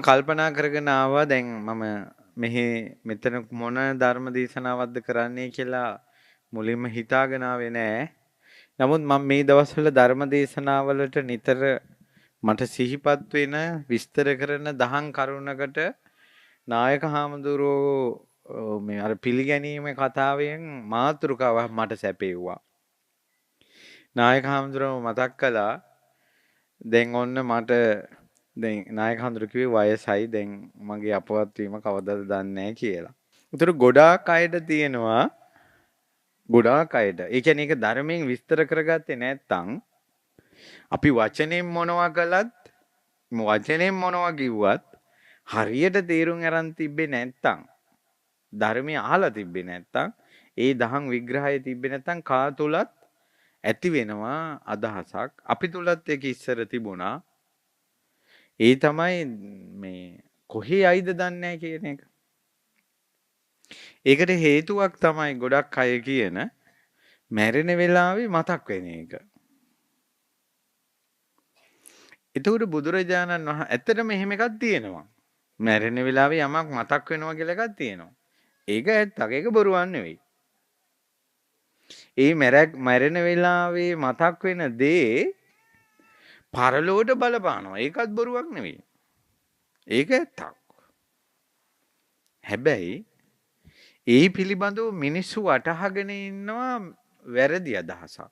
කල්පනා කරගෙන ආවා දැන් මම මෙහි මෙතන මොන ධර්ම දේශනාවක්ද කරන්නේ කියලා මුලින්ම හිතාගෙන ආවේ නෑ. නමුත් මම මේ දවස්වල ධර්ම දේශනාවලට නිතර මට සිහිපත් වෙන විස්තර කරන දහම් කරුණකට නායක හාමුදුරුවෝ මේ අර පිළිගැනීමේ කතාවෙන් මාතෘකාවක් මට සැපෙව්වා. නායක හාමුදුරුවෝ මතක් කළා දැන් ඔන්න මට දැන් නායක හඳුරු කිව්වේ වයසයි දැන් මගේ අපවත් වීම කවදාද දන්නේ නැහැ කියලා. ඒතර ගොඩාක් අයට තියෙනවා ගොඩාක් අයට. ඒ කියන්නේ ඒක ධර්මයෙන් විස්තර කරගත්තේ නැත්නම් අපි වචනෙන් මොනවා කළත් වචනෙන් මොනවා කිව්වත් හරියට තේරුම් අරන් තිබ්බේ නැත්නම් ධර්මය අහලා තිබ්බේ නැත්නම් ඒ දහම් විග්‍රහය තිබ්බේ නැත්නම් කා තුලත් ඇති වෙනවා අදහසක්. අපි තුලත් ඒක ඉස්සර තිබුණා. ඒ තමයි මේ කොහේ අයිද දන්නේ නැහැ කියන එක. ඒකට හේතුවක් තමයි ගොඩක් අය කියන මැරෙන වෙලාවේ මතක් වෙන එක. එතකොට බුදුරජාණන් වහන්සේ ඇත්තටම එහෙම එකක් තියෙනවා. මැරෙන වෙලාවේ යමක් මතක් වෙනවා කියලා එකක් තියෙනවා. ඒක ඇත්තක්. ඒක බොරුවක් නෙවෙයි. ඒ මැරෙන වෙලාවේ මතක් වෙන දේ පරලෝට බලපානවා. ඒකත් බොරුවක් නෙවෙයි. ඒක ඇත්තක්. හැබැයි ඒ පිළිබඳව මිනිස්සු වටහාගෙන ඉන්නවා වැරදි අදහසක්.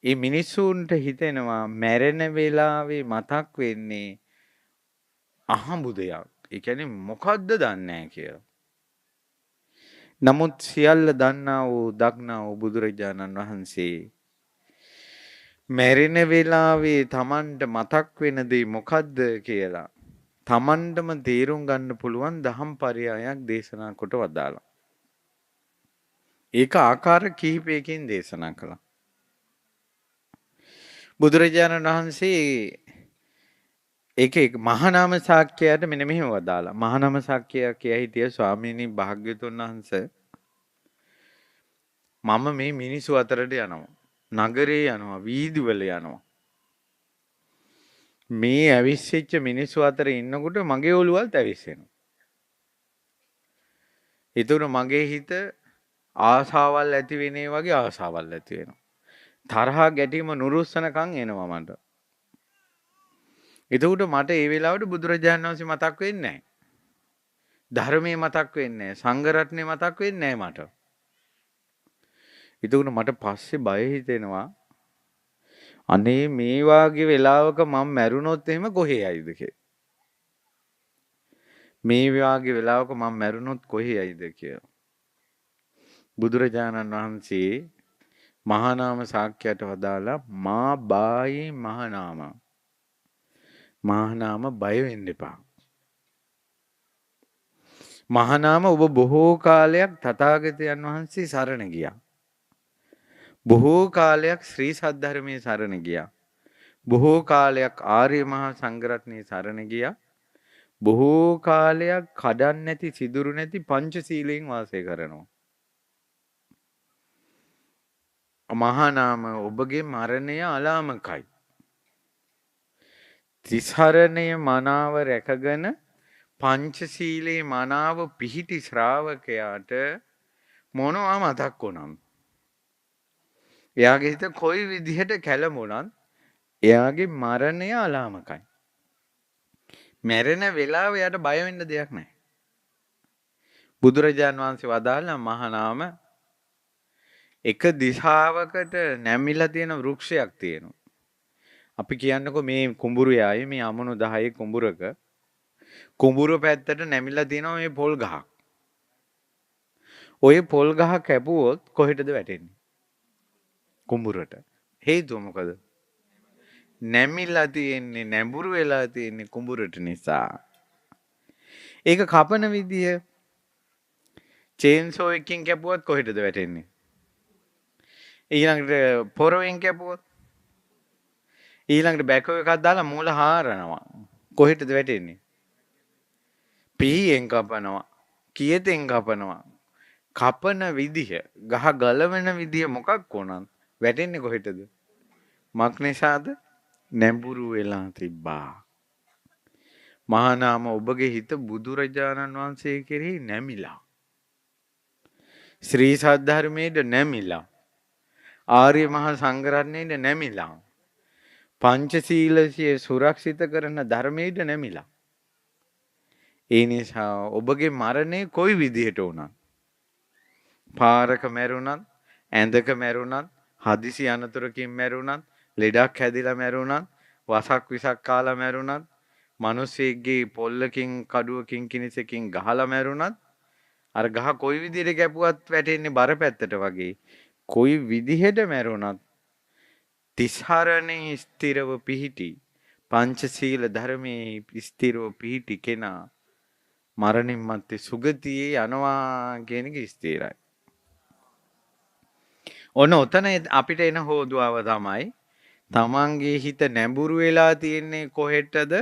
ඒ මිනිස්සුන්ට හිතෙනවා මැරෙන වෙලාවේ මතක් වෙන්නේ අහඹු දෙයක්. ඒ කියන්නේ මොකද්ද දන්නේ නැහැ කියලා. නමුත් සියල්ල දන්නා වූ දක්නා වූ බුදුරජාණන් වහන්සේ මැරෙන වෙලාවේ Tamanට මතක් වෙන දේ මොකද්ද කියලා Tamanටම තේරුම් ගන්න පුළුවන් දහම් පරයයක් දේශනා කොට වදාළා. ඒක ආකාර කිහිපයකින් දේශනා කළා. බුදුරජාණන් වහන්සේ ඒක මහානාම සාක්‍යයට මෙන්න මෙහෙම වදාලා. මහානාම සාක්‍ය කිය හිටිය ස්වාමීනි භාග්‍යවතුන් වහන්සේ මම මේ මිනිස්සු අතරට යනවා. නගරේ යනවා, වීදිවල යනවා. මේ ඇවිස්සෙච්ච මිනිස්සු අතර ඉන්නකොට මගේ ඔළුවල්ත් ඇවිස්සෙනවා. ඒතර මගේ හිත ආසාවල් ඇති වෙනේ වගේ ආසාවල් ඇති වෙනවා. තරහා ගැටීම නුරුස්සනකම් එනවා මට. එතකොට මට ඒ වෙලාවට බුදුරජාණන් වහන්සේ මතක් වෙන්නේ නැහැ. ධර්මයේ මතක් වෙන්නේ නැහැ. සංඝ රත්නේ මතක් වෙන්නේ නැහැ මට. එතකොට මට පස්සේ බය හිතෙනවා. අනේ මේ වාගේ වෙලාවක මම මැරුණොත් එහෙම කොහේ යයිද කියලා. මේ වාගේ වෙලාවක මම මැරුණොත් කොහේ යයිද කියලා. බුදුරජාණන් වහන්සේ මහානාම සාක්‍යයට වදාලා මා බායි මහානාම. මහානාම බය වෙන්න එපා. මහානාම ඔබ බොහෝ කාලයක් තථාගතයන් වහන්සේ සරණ ගියා. බොහෝ කාලයක් ශ්‍රී සද්ධර්මයේ සරණ ගියා. බොහෝ කාලයක් ආර්ය මහා සංඝරත්නයේ සරණ ගියා. බොහෝ කාලයක් කඩන් නැති සිදුරු නැති පංචශීලයෙන් වාසය කරනවා. මහානාම ඔබගේ මරණය අලාමකයි. තිසරණය මනාව රැකගෙන පංචශීලයේ මනාව පිහිටි ශ්‍රාවකයාට මොනවා මතක් වුණම්. එයාගේ හිත කොයි විදිහට කැළඹුණත් එයාගේ මරණය අලාමකයි. මැරෙන වෙලාව එයාට බය වෙන්න දෙයක් නැහැ. බුදුරජාන් වහන්සේ වදාළා මහානාම එක දිශාවකට නැමිලා තියෙන වෘක්ෂයක් තියෙනවා. අපි කියන්නකො මේ කුඹුරයයි මේ අමනු 10 කුඹුරක කුඹුර පැත්තට නැමිලා තියෙනවා මේ පොල් ගහක්. ওই පොල් ගහ කැපුවොත් කොහෙටද වැටෙන්නේ? කුඹුරට. හේතුව මොකද? නැමිලා තියෙන්නේ නැඹුරු වෙලා තියෙන්නේ කුඹුරට නිසා. ඒක කපන විදිය චේන්සෝ එකකින් කැපුවත් කොහෙටද වැටෙන්නේ? ඊළඟට පොරවෙන් කැපුවොත් ඊළඟට බැකෝ එකක් දාලා මූල හාරනවා. කොහෙටද වැටෙන්නේ? පීයෙන් කපනවා. කියතෙන් කපනවා. කපන විදිහ, ගහ ගලවන විදිහ මොකක් වුණත් වැටෙන්නේ කොහෙටද? මක් නිසාද? නැඹුරු වෙලා තිබ්බා. මහා නාම ඔබගේ හිත බුදුරජාණන් වහන්සේ කෙරෙහි නැමිලා. ශ්‍රී සද්ධර්මයේද නැමිලා. ආර්ය මහා සංඝරත්නයේද නැමිලා. පංචශීලයේ සුරක්ෂිත කරන ධර්මයේද නැමිලා. ඒ නිසා ඔබගේ මරණය කොයි විදිහට වුණත් පාරක මැරුණත් ඇඳක මැරුණත් හදිසි අනතුරකින් මැරුණත් ලෙඩක් හැදිලා මැරුණත් වසක් විසක් කාලා මැරුණත් මිනිස්සෙක්ගේ පොල්ලකින් කඩුවකින් කිනිසකින් ගහලා මැරුණත් අර ගහ කොයි විදිහට කැපුවත් වැටෙන්නේ බර පැත්තට වගේ කොයි විදිහට මැරුණත් තිසරණේ ස්ථිරව පිහිටි පංචශීල ධර්මයේ ස්ථිරව පිහිටි කෙනා මරණින් මත්තේ සුගතියේ යනවා කියන එක ස්ථිරයි. ඔන්න ඔතන අපිට එන හෝදුවාව තමයි තමන්ගේ හිත නැඹුරු වෙලා තියෙන්නේ කොහෙටද?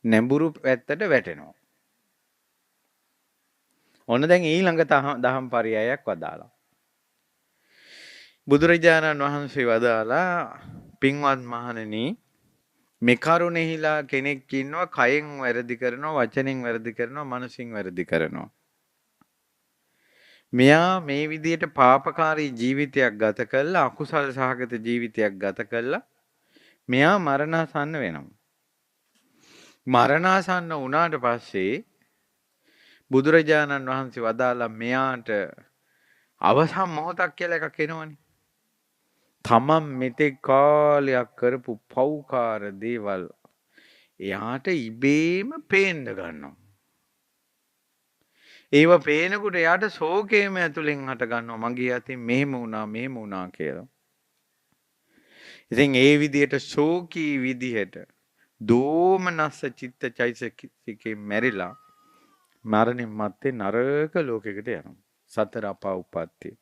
නැඹුරු පැත්තට වැටෙනවා. ඔන්න දැන් ඊළඟ දහම් පරයයක් වදාලා. බුදුරජාණන් වහන්සේ වදාලා පින්වත් මහණෙනි මේ කරුණෙහිලා කෙනෙක් ඉන්නවා කයෙන් වැරදි කරනවා වචනෙන් වැරදි කරනවා මනසින් වැරදි කරනවා. මෙයා මේ විදිහට පාපකාරී ජීවිතයක් ගත කළා අකුසල සහගත ජීවිතයක් ගත කළා මෙයා මරණාසන්න වෙනවා. මරණාසන්න වුණාට පස්සේ බුදුරජාණන් වහන්සේ වදාලා මෙයාට අවසන් මොහොතක් කියලා එකක් එනවනේ. තමන් මෙතෙක් කාලයක් කරපු පව්කාර දේවල් එයාට ඉබේම පේන්න ගන්නවා. ඒව පේනකොට එයාට ශෝකයම ඇතුලෙන් හට ගන්නවා මගේ අතින් මෙහෙම වුණා කියලා. ඉතින් ඒ විදිහට ශෝකී විදිහට දෝමනස්ස චිත්ත චෛතසිකේ මැරිලා මරණින් මත්තේ නරක ලෝකයකට යනවා. සතර අපා උප්පත්තිය.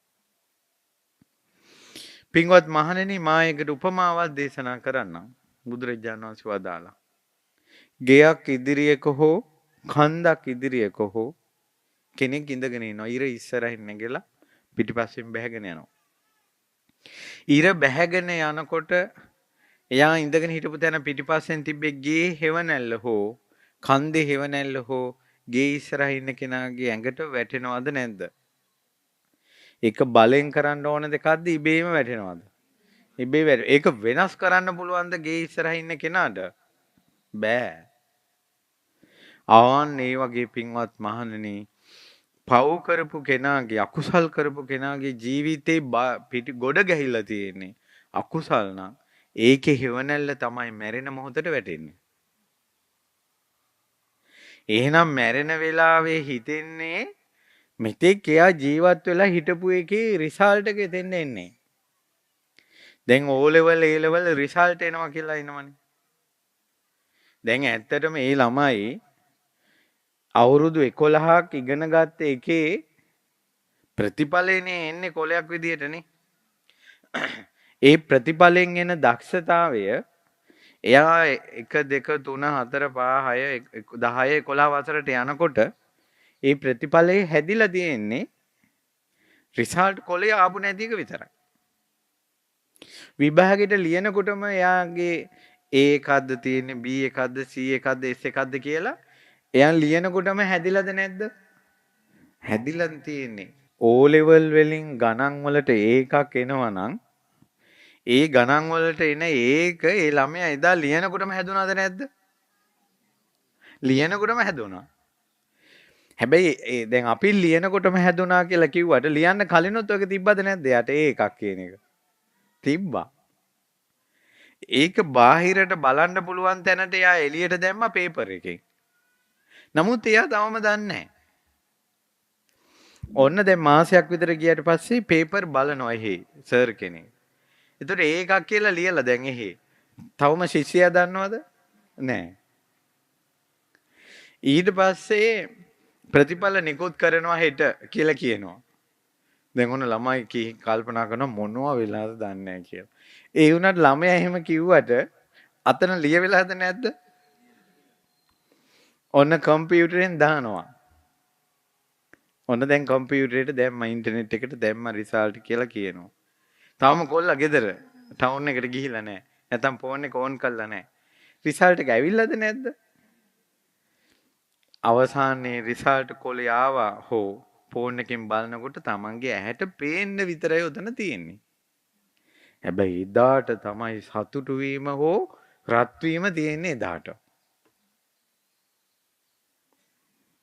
පින්වත් මහණෙනි මා එකට උපමාවක් දේශනා කරන්නම්. බුදුරජාණන් වහන්සේ වදාලා. ගෙයක් ඉදිරියක හෝ කන්දක් ඉදිරියක හෝ කෙනෙක් ඉඳගෙන ඉනවා. ඉර ඉස්සරහින් නැගලා පිටිපස්සෙන් බැහැගෙන යනවා. ඉර බැහැගෙන යනකොට එයා ඉඳගෙන හිටපු තැන පිටිපස්සෙන් තිබ්බේ ගේ හෙවණැල්ල හෝ කන්දේ හෙවණැල්ල හෝ ගේ ඉස්සරහින් ඉන්න කෙනාගේ ඇඟට වැටෙනවද නැද්ද? ඒක බලෙන් කරන්න ඕන දෙකක්ද ඉබේම වැටෙනවද? ඉබේ වැටෙන. ඒක වෙනස් කරන්න පුළුවන්ද ගේ ඉස්සරහින් ඉන්න කෙනාට? බෑ. ආන් ඒ වගේ පින්වත් මහණෙනි පව් කරපු කෙනාගේ අකුසල් කරපු කෙනාගේ ජීවිතේ පිටි ගොඩ ගැහිලා තියෙන්නේ අකුසල් නම් ඒකේ හෙවණැල්ල තමයි මැරෙන මොහොතට වැටෙන්නේ. එහෙනම් මැරෙන වෙලාවේ හිතෙන්නේ මෙතෙක් එයා ජීවත් වෙලා හිටපු එකේ රිසල්ට් එක එතෙන් එන්නේ. දැන් O level A level result එනවා කියලා ඉනවනේ. දැන් ඇත්තටම මේ ළමයි අවුරුදු 11ක් ඉගෙන ගත්ත එකේ ප්‍රතිඵලෙනේ එන්නේ කොලයක් විදියටනේ. ඒ ප්‍රතිඵලෙන් එන දක්ෂතාවය එයා 1 2 3 4 5 6 10 11 වසරට යනකොට ඒ ප්‍රතිඵලයේ හැදිලා තියෙන්නේ රිසල්ට් කොලේ ආපු නැති එක විතරයි. විභාගෙට ලියනකොටම එයාගේ A එකක්ද තියෙන්නේ B එකක්ද C එකක්ද S එකක්ද කියලා එයා ලියනකොටම හැදිලාද නැද්ද? හැදිලා තියෙන්නේ. O level වලින් ගණන් වලට ඒකක් එනවා නම් ඒ ගණන් වලට එන ඒක ඒ ළමයා එදා ලියනකොටම හැදුනාද නැද්ද? ලියනකොටම හැදුනා. හැබැයි දැන් අපි ලියනකොටම හැදුනා කියලා කිව්වට ලියන්න කලිනුත් ඔක තිබ්බද නැද්ද? යට ඒ එකක් කියන එක. තිබ්බා. ඒක බාහිරට බලන්න පුළුවන් තැනට එයා එළියට දැම්මා පේපර් එකෙන්. නමුත් එයා තවම දන්නේ නැහැ. ඔන්න දැන් මාසයක් විතර ගියට පස්සේ පේපර් බලනවා එහි සර් කෙනෙක්. ඒතර ඒකක් කියලා ලියලා දැන් එහි. තවම ශිෂ්‍යයා දන්නවද? නැහැ. ඊට පස්සේ ප්‍රතිඵල නිකුත් කරනවා හෙට කියලා කියනවා. දැන් ඔන්න ළමයි කල්පනා කරනවා මොනවා වෙලාද දන්නේ නැහැ කියලා. ඒ වුණාට ළමයා එහෙම කිව්වට අතන ලියවිලාද නැද්ද? ඔන්න කම්පියුටරෙන් දානවා. ඔන්න දැන් කම්පියුටරේට දැම්ම ඉන්ටර්නෙට් එකට දැම්ම රිසල්ට් කියලා කියනවා. තාම කොල්ලා ගෙදර ටවුන් එකට ගිහිල්ලා නැහැ. නැත්තම් ෆෝන් එක ඕන් කරලා නැහැ. රිසල්ට් එක ඇවිල්ලාද නැද්ද? අවසානයේ රිසල්ට් කොලේ ආවා හෝ ෆෝන් එකෙන් බලනකොට තමන්ගේ ඇහැට පේන්න විතරයි උතන තියෙන්නේ. හැබැයි එදාට තමයි සතුටු වීම හෝ රත් වීම තියෙන්නේ එදාට.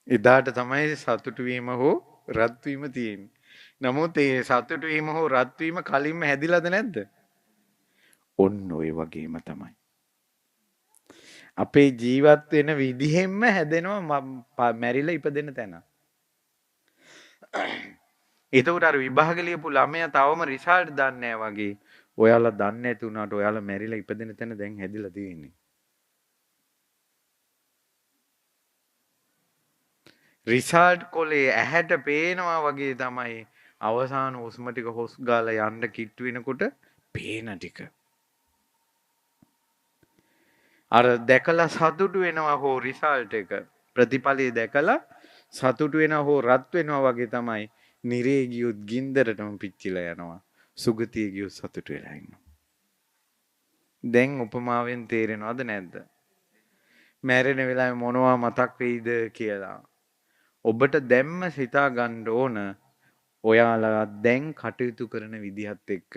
එදාට තමයි සතුටු වීම හෝ රත් වීම තියෙන්නේ. නමුත් ඒ සතුටු වීම හෝ රත් වීම කලින්ම හැදිලාද නැද්ද? ඔන්න ඔය වගේම තමයි. අපේ ජීවත් වෙන විදිහෙන්ම හැදෙනවා මැරිලා ඉපදෙන තැන. එතකොට අර විභාග ලියපු ළමයා තවම රිසල්ට් දන්නේ නැහැ වගේ. ඔයාලා දන්නේ නැති වුණාට ඔයාලා මැරිලා ඉපදෙන තැන දැන් හැදිලා තියෙන්නේ. රිසල්ට් කොලේ ඇහැට පේනවා වගේ තමයි අවසාන හුස්ම ටික හොස් ගාලා යන්න කිට්ටු වෙනකොට පේන ටික. අර දැකලා සතුටු වෙනවා හෝ රිසල්ට් එක ප්‍රතිඵලයේ දැකලා සතුටු වෙනවා හෝ රත් වෙනවා වගේ තමයි නිරේ ගියොත් ගින්දරටම පිච්චිලා යනවා. සුගතිය ගියොත් සතුටු වෙලා ඉන්නවා. දැන් උපමාවෙන් තේරෙනවද නැද්ද? මැරෙන වෙලාවේ මොනවා මතක් වෙයිද කියලා. ඔබට දැම්ම සිතා ගන්න ඕන ඔයාලා දැන් කටයුතු කරන විදිහත් එක්ක.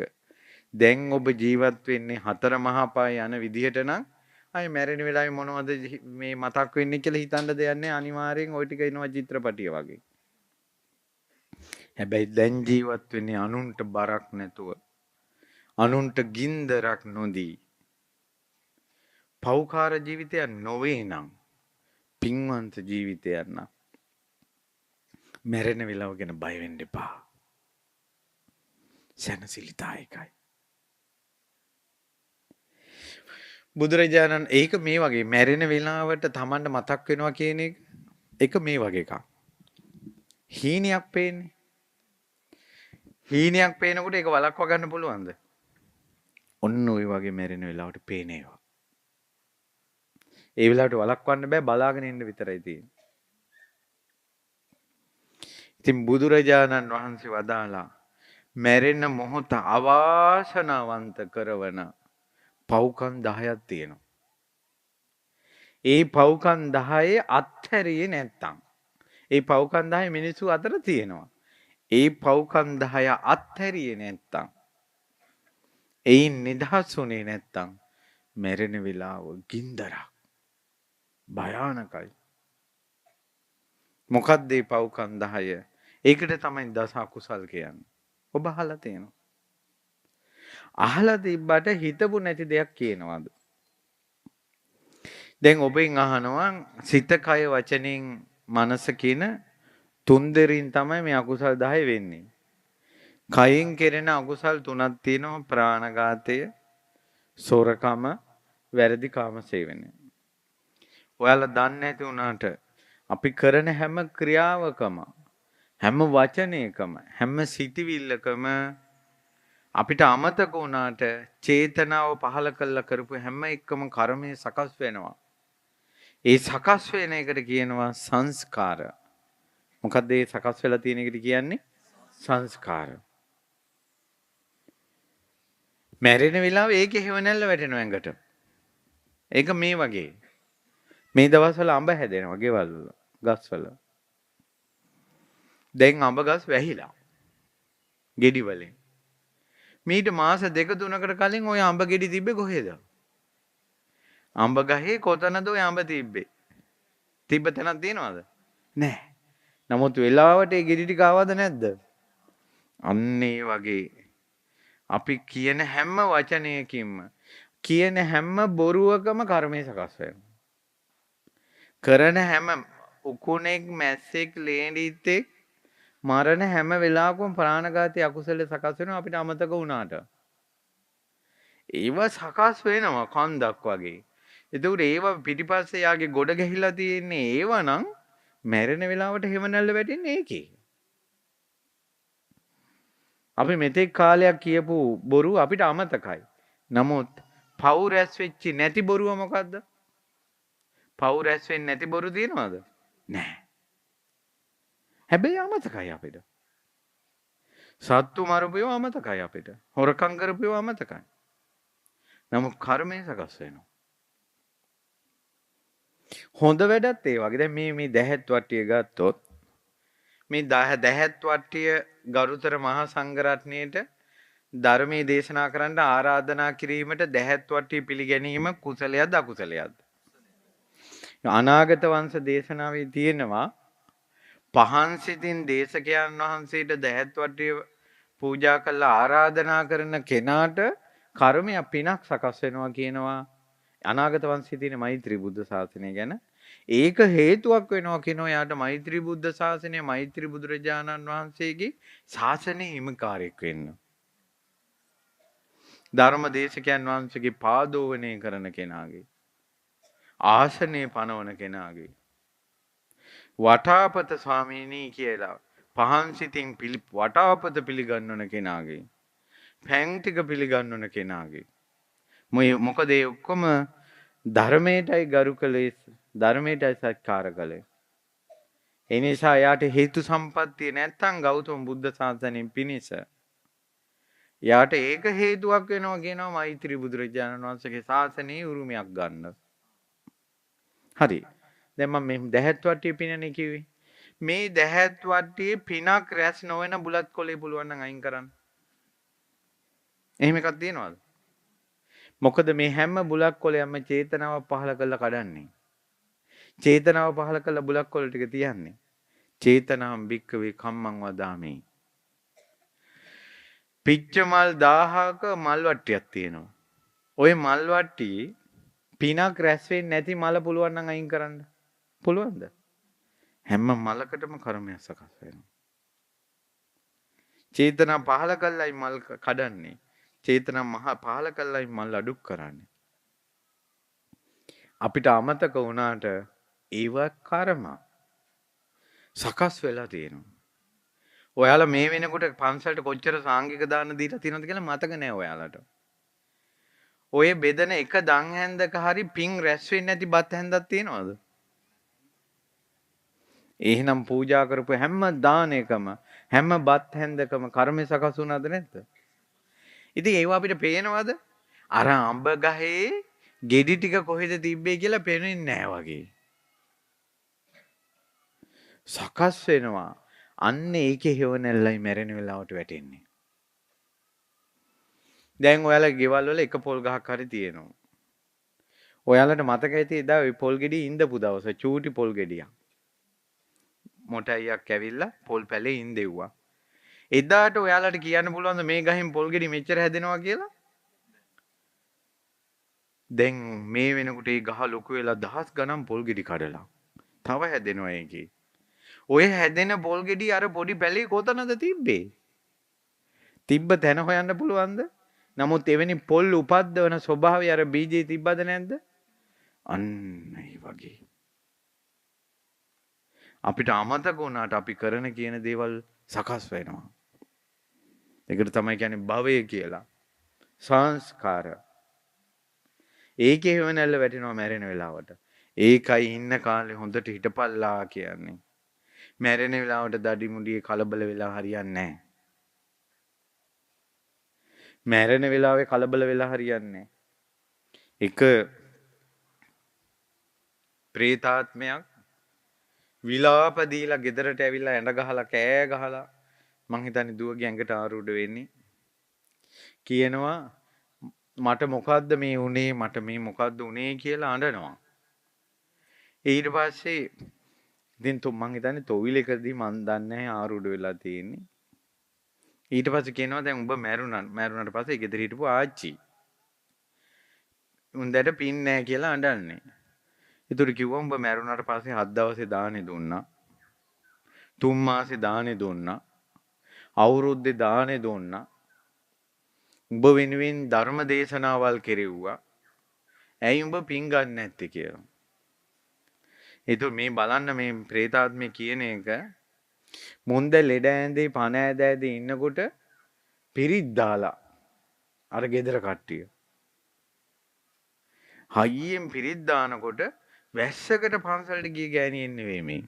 දැන් ඔබ ජීවත් වෙන්නේ හතර මහා පාය යන විදිහට නම් අය මැරෙන වෙලාවේ මොනවද මේ මතක් වෙන්නේ කියලා හිතන්න දෙයක් නැහැ. අනිවාර්යෙන් ওই ටික එනවා චිත්‍රපටිය වගේ. හැබැයි දැන් ජීවත් වෙන්නේ අනුන්ට බරක් නැතුව. අනුන්ට ගින්දරක් නොදී. පෞකාර ජීවිතයක් නොවේ නම් පින්වන්ත ජීවිතයක් නම් මැරෙන වෙලාව ගැන බය වෙන්න එපා. සැනසිලිදායකයි. බුදුරජාණන් ඒක මේ වගේ මැරෙන වෙලාවට Tamanට මතක් වෙනවා කියන එක මේ වගේ එකක්. හීනයක් පේන්නේ. හීනයක් පේනකොට ඒක වළක්වා ගන්න පුළුවන්ද? ඔන්න ඔය වගේ මැරෙන වෙලාවට පේන ඒවා. ඒ වෙලාවට වළක්වන්න බෑ, බලාගෙන ඉන්න විතරයි තියෙන්නේ. ඉතින් බුදුරජාණන් වහන්සේ වදාලා මැරෙන මොහොත අවාසනාවන්ත කරවන පව්කම් 10ක් තියෙනවා. ඒ පව්කම් 10 අත්හැරියේ නැත්තම් ඒ පව්කම් 10 මිනිස්සු අතර තියෙනවා. ඒ පව්කම් 10 අත්හැරියේ නැත්තම් ඒයින් නිදහස් වුණේ නැත්තම් මැරෙන වෙලාව ගින්දරක් භයානකයි. මොකක්ද මේ පව්කම් 10? ඒකට තමයි දස අකුසල් කියන්නේ. ඔබ අහලා තියෙනවා. අහලා තිබ්බට හිතපු නැති දෙයක් කියනවාද? දැන් ඔබෙන් අහනවා සිත කය වචනෙන් මනස කියන තුන්දරින් තමයි මේ අකුසල් 10 වෙන්නේ. කයින් කෙරෙන අකුසල් තුනක් තියෙනවා: ප්‍රාණඝාතය, සොරකම, වැරදි කාමසේවනය. ඔයාලා දන්නේ නැති වුණාට අපි කරන හැම ක්‍රියාවකම, හැම වචනයකම, හැම සිතිවිල්ලකම අපිට අමතක වුණාට චේතනාව පහල කළා කරපු හැම එකම කර්මයේ සකස් වෙනවා. ඒ සකස් වෙන එකට කියනවා සංස්කාර. මොකක්ද මේ සකස් වෙලා තියෙන එකට කියන්නේ? සංස්කාර. මැරෙන වෙලාව ඒකේ හේවණල්ල වැටෙනවා ඇඟට. ඒක මේ වගේ. මේ දවස්වල අඹ හැදෙනවා ගෙවල් වල, ගස්වල. දැන් අඹ ගස් වැහිලා. ගෙඩි වලින්. මීට මාස 2-3කට කලින් ওই අඹ ගෙඩි තිබ්බේ කොහෙද? අඹ ගහේ කොතනද ওই අඹ තිබ්බේ? තිබ්බ තැනක් තියෙනවද? නැහැ. නමුත් වෙලාවට ඒ ගෙඩි ටික ආවද නැද්ද? අන්න ඒ වගේ අපි කියන හැම වචනයකින්ම, කියන හැම බොරුවකම කර්මය සකස් වෙනවා. කරන හැම උකුණෙක්, මැස්සෙක්, ලේඬිත්තෙක් මරණ හැම වෙලාවකම ප්‍රාණඝාතය අකුසල සකස් වෙනවා අපිට අමතක වුණාට. ඒව සකස් වෙනවා කන්දක් වගේ. එතකොට ඒව පිටිපස්සේ යාගේ ගොඩ ගැහිලා තියෙන්නේ ඒව නම් මැරෙන වෙලාවට හැමනල්ල වැටෙන්නේ ඒකේ. අපි මෙතෙක් කාලයක් කියපු බොරු අපිට අමතකයි. නමුත් පව් රැස් වෙච්චි නැති බොරුව මොකද්ද? පව් රැස් වෙන්නේ නැති බොරු තියෙනවද? නැහැ. හැබැයි අමතකයි අපිට. සත්තු මරපුව අමතකයි අපිට. හොරකම් කරපුව අමතකයි. නමුත් කර්මය සකස් වෙනවා. හොඳ වැඩත් ඒ වගේ. දැන් මේ දැහැත් වට්ටිය ගත්තොත් මේ දැහැත් වට්ටිය ගරුතර මහා සංඝරත්නයේට ධර්මයේ දේශනා කරන්න ආරාධනා කිරීමට දැහැත් වට්ටිය පිළිගැනීම කුසලයක්ද අකුසලයක්ද? අනාගත වංශ දේශනාවේ තියෙනවා පහන් සිතින් දේශකයන් වහන්සේට දැහැත් වට්ටිය පූජා කරලා ආරාධනා කරන කෙනාට කර්මයක් පිනක් සකස් වෙනවා කියනවා. අනාගත වංශයේ තියෙන මෛත්‍රී බුද්ධ ශාසනය ගැන ඒක හේතුවක් වෙනවා කියනවා. යාට මෛත්‍රී බුද්ධ ශාසනය මෛත්‍රී බුදුරජාණන් වහන්සේගේ ශාසනයේ හිමිකාරයෙක් වෙන්න. ධර්ම දේශකයන් වහන්සේගේ පාදෝවණය කරන කෙනාගේ ආසනයේ පනවන කෙනාගේ වටාපත ස්වාමීනි කියලා පහන් සිතින් වටාපත පිළිගන්වන කෙනාගේ පැන් ටික පිළිගන්වන කෙනාගේ මොකද ඒ ඔක්කොම ධර්මයටයි ගරු කළේ ධර්මයටයි සත්කාර කළේ. ඒ නිසා යාට හේතු සම්පත්තිය නැත්තම් ගෞතම බුද්ධ ශාසනයෙන් පිණිස යාට ඒක හේතුවක් වෙනවා කියනවා මෛත්‍රී බුදුරජාණන් වහන්සේගේ ශාසනයේ උරුමයක් ගන්න. හරි. දැන් මම මේ දැහැත් වට්ටිය පිනනේ කිව්වේ. මේ දැහැත් වට්ටියේ පිනක් රැස් නොවන බුලත් කොලේ පුළුවන් නම් අයින් කරන්න. එහෙම එකක් තියෙනවද? මොකද මේ හැම බුලත් කොලයක්ම චේතනාව පහල කරලා කඩන්නේ. චේතනාව පහල කරලා බුලත් කොල ටික තියන්නේ. චේතනාම් භික්කවේ කම්මං වදාමි. පිච්ච මල් 1000ක මල් වට්ටියක් තියෙනවා. ওই මල් වට්ටියේ පිනක් රැස් වෙන්නේ නැති මල පුළුවන් නම් අයින් කරන්න. පුළුවන්ද? හැම මලකටම කර්මයක් සකස් වෙනවා. චේතනා පහල කළයි මල් කඩන්නේ. චේතනා මහා පහල කළයි මල් අඩු කරන්නේ. අපිට අමතක වුණාට ඒව කර්ම සකස් වෙලා තියෙනවා. ඔයාලා මේ වෙනකොට පන්සලට කොච්චර සාංගික දාන දීලා තියෙනවද කියලා මතක නැහැ ඔයාලට. ඔය බෙදන එක දන් හැන්දක හරි පිං රැස් වෙන්නේ නැති බත් හැන්දක් තියෙනවද? එහෙනම් පූජා කරපු හැම දානයකම හැම බත් හැන්දකම කර්මය සකස් වුණාද නැද්ද? ඉතින් ඒව අපිට පේනවද? අර අඹ ගහේ ගෙඩි ටික කොහෙද තිබ්බේ කියලා පේන්නේ නැහැ වගේ. සකස් වෙනවා. අන්න ඒකේ හේව නැල්ලයි මැරෙන වෙලාවට වැටෙන්නේ. දැන් ඔයාලා ගෙවල් වල එක පොල් ගහක් හරි තියෙනවා. ඔයාලට මතක ඇති එදා ওই පොල් ගෙඩිය ඉඳපු දවස චූටි පොල් ගෙඩියක්. මොටයියක් ඇවිල්ලා පොල් පැලේ ඉඳෙව්වා. එදාට ඔයාලට කියන්න පුළුවන්ද මේ ගහෙන් පොල් ගෙඩි මෙච්චර හැදෙනවා කියලා? දැන් මේ වෙනකොට ඒ ගහ ලොකු වෙලා දහස් ගණන් පොල් ගෙඩි කඩලා. තව හැදෙනවා ඒකේ. ඔය හැදෙන පොල් ගෙඩි අර පොඩි පැලේ කොතනද තිබ්බේ? තිබ්බ තැන හොයන්න පුළුවන්ද? නමුත් එවැනි පොල් උපද්දවන ස්වභාවය අර බීජේ තිබ්බද නැද්ද? අන්න ඒ වගේ. අපිට අමතක වුණාට අපි කරන කියන දේවල් සකස් වෙනවා. ඒකට තමයි කියන්නේ භවය කියලා. සංස්කාර. ඒකේ හේව නැල්ල වැටෙනවා මැරෙන වෙලාවට. ඒකයි ඉන්න කාලේ හොඳට හිටපල්ලා කියන්නේ. මැරෙන වෙලාවට දඩි මුඩියේ කලබල වෙලා හරියන්නේ නැහැ. මැරෙන වෙලාවේ කලබල වෙලා හරියන්නේ නැහැ. එක ප්‍රේතාත්මයක් විලාප දීලා ගෙදරට ඇවිල්ලා ඇඬ ගහලා කෑ ගහලා මං හිතන්නේ දුවගේ ඇඟට ආරූඪ වෙන්නේ. කියනවා මට මොකද්ද මේ උනේ මට මේ මොකද්ද උනේ කියලා අඬනවා. ඊට පස්සේ ඉතින් මං හිතන්නේ තොවිලකදී මන් දන්නේ නැහැ ආරූඪ වෙලා තියෙන්නේ. ඊට පස්සේ කියනවා දැන් උඹ මැරුණාට පස්සේ ගෙදර හිටපු ආච්චි උන්දට පින් නැහැ කියලා අඬන්නේ. ඒතර කිව්වා උඹ මැරුණාට පස්සේ 7 දවසේ දානේ දුන්නා. 3 මාසේ දානේ දුන්නා. අවුරුද්දේ දානේ දුන්නා. උඹ වෙනුවෙන් ධර්ම දේශනාවල් කෙරෙව්වා. ඇයි උඹ පින් ගන්න නැත්තේ කියලා. ඒතර මේ බලන්න මේ പ്രേතාත්මය කියන එක මුන්ද ලෙඩ ඇඳේ පණ ඇදදී ඉන්නකොට පිරිත් දාලා අර ගෙදර කට්ටිය. හයියෙන් පිරිත් දානකොට වැස්සකට පන්සලට ගිය ගෑණියෙක් නෙවෙයි මේ.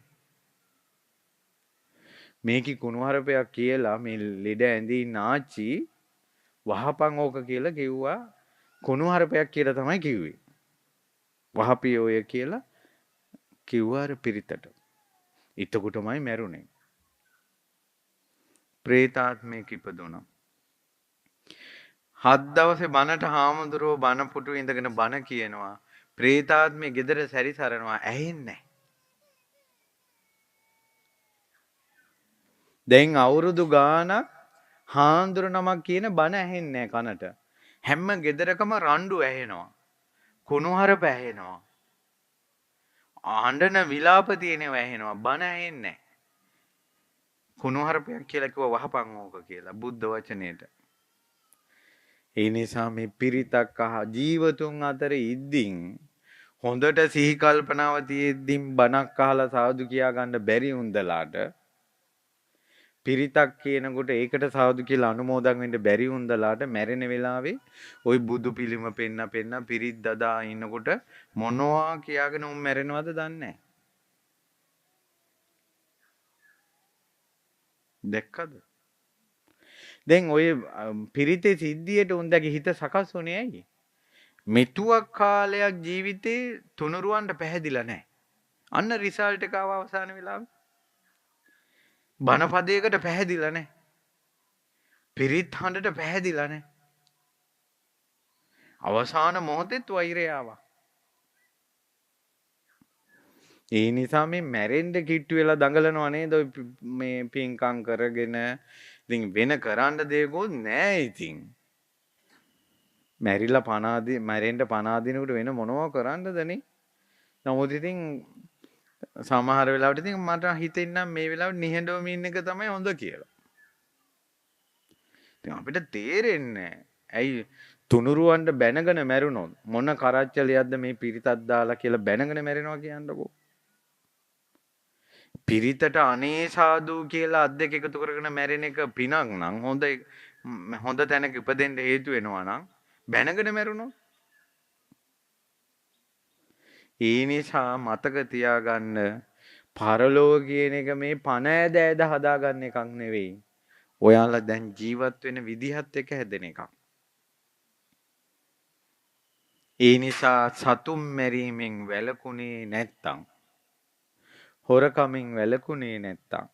මේකේ කුණුහරුපයක් කියලා මේ ලෙඩ ඇඳී නාචි වහපන් ඕක කියලා කිව්වා. කුණුහරුපයක් කියලා තමයි කිව්වේ. වහපිය ඔය කියලා කිව්වා අර පිරිතට. එතකොටමයි මැරුණේ. ප්‍රේතාත්මයක ඉපදුණා. 7 දවසේ බණට හාමුදුරුවෝ බණ පුටු ඉඳගෙන බණ කියනවා. ප්‍රේතාත්මේ ගෙදර සැරිසරනවා ඇහෙන්නේ නැහැ. දැන් අවුරුදු ගාණක් හාමුදුරු නමක් කියන බණ ඇහෙන්නේ නැහැ කනට. හැම ගෙදරකම රණ්ඩු ඇහෙනවා. කුණුහරුප ඇහෙනවා. ආඬන විලාප තියෙනවා ඇහෙනවා. බණ ඇහෙන්නේ නැහැ. කුණුහරුපයක් කියලා කිව්ව වහපන් ඕක කියලා බුද්ධ වචනේට. ඒ නිසා මේ පිරිතක් ජීවතුන් අතර ඉද්දින් හොඳට සිහි කල්පනාව තියෙද්දින් බණක් අහලා සාදු කියා ගන්න බැරි උන්දලාට පිරිතක් කියනකොට ඒකට සාදු කියලා අනුමෝදන් වෙන්න බැරි උන්දලාට මැරෙන වෙලාවේ ওই බුදු පිළිම පෙන්න පිරිත් දදා ඉන්නකොට මොනවා කියාගෙන උන් මැරෙනවද දන්නේ නැහැ. දැක්කද? දැන් ඔය පිරිතේ සිද්ධියට උන්දගේ හිත සකස් වුණේ ඇයි? මෙතුවක් කාලයක් ජීවිතේ තුනුරුවන්ට පැහැදිලා නැහැ. අන්න රිසල්ට් එක ආව අවසාන වෙලාවේ. බණපදයකට පැහැදිලා නැහැ. පිරිත් හඬට පැහැදිලා නැහැ. අවසාන මොහොතේත් වෛරය ආවා. ඒ නිසා මේ මැරෙන්න කිට්ටු වෙලා දඟලනවා නේද මේ පින්කම් කරගෙන. ඉතින් වෙන කරන්න දෙයක්වත් නැහැ ඉතින්. මැරිලා මැරෙන්න පණ අදිනකොට වෙන මොනවා කරන්නද නේ? නමුත් ඉතින් සමහර වෙලාවට ඉතින් මට හිතෙන්නම් මේ වෙලාවට නිහඬවම ඉන්න එක තමයි හොඳ කියලා. ඉතින් අපිට තේරෙන්නේ ඇයි තුනුරුවන්ට බැනගෙන මැරුණොත් මොන කරච්චලියක්ද මේ පිරිතක් දාලා කියලා බැනගෙන මැරෙනවා කියන්නකෝ. පිරිතට අනේ සාදු කියලා අත් දෙක එකතු කරගෙන මැරෙන එක පිනක් නම් හොඳ තැනක ඉපදෙන්න හේතු වෙනවා නම් බැනගෙන මැරුණොත් ඒ නිසා මතක තියාගන්න පරලෝක කියන එක මේ පණ ඇද ඇද හදාගන්න එකක් නෙවෙයි. ඔයාලා දැන් ජීවත් වෙන විදිහත් එක්ක හැදෙන එකක්. ඒ නිසා සතුම් මැරීමෙන් වැළකුණේ නැත්තම් හොරකමින් වැළකුණේ නැත්තම්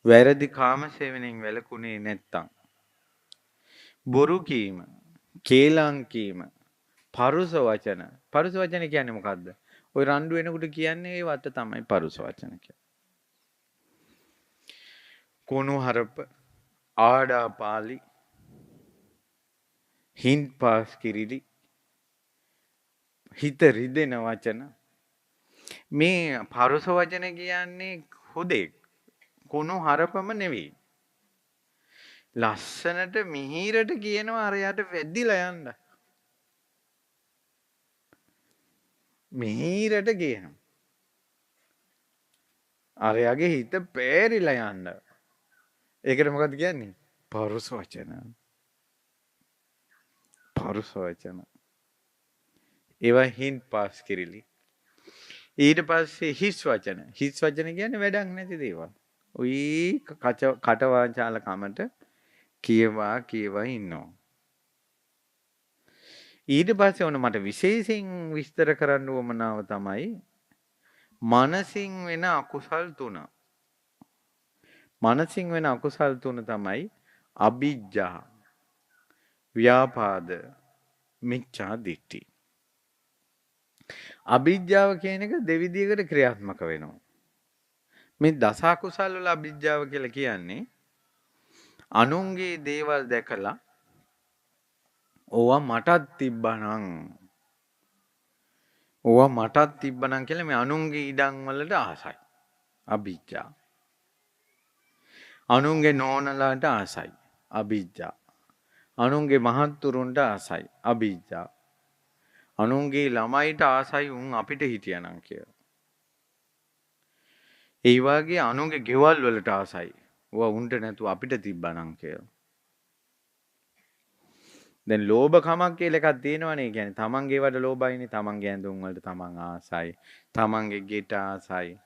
වැරදි කාමසේවනයෙන් වැළකුණේ නැත්තම් බොරු කීම, කේලම් කීම, පරුස වචන කියන්නේ මොකද්ද? ඔය රණ්ඩු වෙනකොට කියන්නේ ඒ වට තමයි පරුස වචන කියන්නේ. කුණුහරුප, ආඩාපාලි, හින්ත් පාස් කිරිලි, හිත රිදෙන වචන. මේ පරුස වචන කියන්නේ හුදෙක් කුණුහරුපම නෙවෙයි. ලස්සනට මිහිරට කියනවා අරයට වැදිලා යන්න. මිහිරට කියනවා. අරයාගේ හිත පෑරිලා යන්න. ඒකට මොකද කියන්නේ? පරුස වචන. පරුස වචන. ඒවා හින්ත් පාස් කිරිලි. ඊට පස්සේ හිස් වචන. හිස් වචන කියන්නේ වැඩක් නැති දේවල්. උයි කටවාචාල කමට කියවා ඉන්නවා. ඊට පස්සේ ඕන මට විශේෂයෙන් විස්තර කරන්න උවමනාව තමයි මනසින් වෙන අකුසල් 3. මනසින් වෙන අකුසල් 3 තමයි අවිජ්ජා, ව්‍යාපාද, මිච්ඡා දිට්ඨි. අවිජ්ජාව කියන එක දෙවිදියකට ක්‍රියාත්මක වෙනවා. මේ දස අකුසල් වල අවිජ්ජාව කියලා කියන්නේ අනුන්ගේ දේවල් දැකලා ඕවා මටත් තිබ්බනම් කියලා මේ අනුන්ගේ ඉඩම් වලට ආසයි. අවිජ්ජා. අනුන්ගේ නෝනලාට ආසයි. අවිජ්ජා. අනුන්ගේ මහත්තුරුන්ට ආසයි. අවිජ්ජා. අනුන්ගේ ළමයිට ආසයි උන් අපිට හිටියනම් කියලා. ඒ වගේ අනුන්ගේ ගෙවල් වලට ආසයි. ඕවා උන්ට නැතුව අපිට තිබ්බනම් කියලා. දැන් ලෝභකමක් කියලා එකක් තියෙනවනේ. කියන්නේ තමන්ගේ වල ලෝභයිනේ. තමන්ගේ ඇඳුම් වලට තමන් ආසයි. තමන්ගේ ගෙට ආසයි.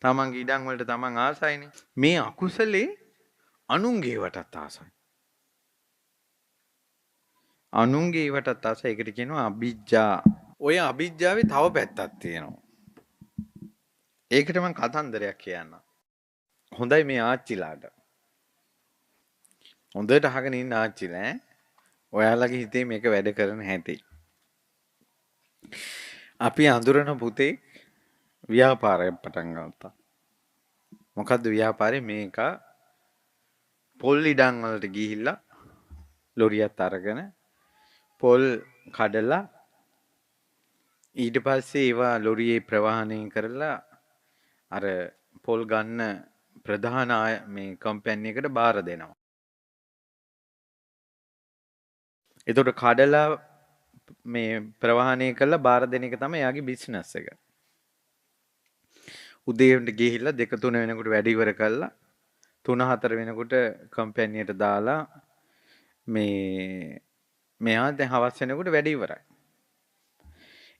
තමන්ගේ ඉඩම් වලට තමන් ආසයිනේ. මේ අකුසලේ අනුන්ගේ වටත් ආසයි. අනුන්ගේ වටත් ආසයි. ඒකට කියනවා අවිජ්ජා. ඔය අවිජ්ජාවේ තව පැත්තක් තියෙනවා. ඒකට මම කතන්දරයක් කියන්නම්. හොඳයි මේ ආච්චිලාට. හොඳට අහගෙන ඉන්න ආච්චිලා ඔයාලගේ හිතේ මේක වැඩ කරන හැටි. අපි අඳුරන පුතේ ව්‍යාපාරයක් පටන් ගත්තා. මොකද්ද ව්‍යාපාරේ? මේක පොල් ඉඩම් වලට ගිහිල්ලා ලොරියක් අරගෙන පොල් කඩලා ඊට පස්සේ ඒවා ලොරියේ ප්‍රවාහනය කරලා අර පොල් ගන්න ප්‍රධාන මේ කම්පැනි එකට බාර දෙනවා. එතකොට කඩලා මේ ප්‍රවාහනය කරලා බාර දෙන එක තමයි එයාගේ බිස්නස් එක. උදේට ගිහිල්ලා 2-3 වෙනකොට වැඩ ඉවර කළා 3-4 වෙනකොට කම්පැනියට දාලා මෙයා දැන් හවස් වෙනකොට වැඩ ඉවරයි.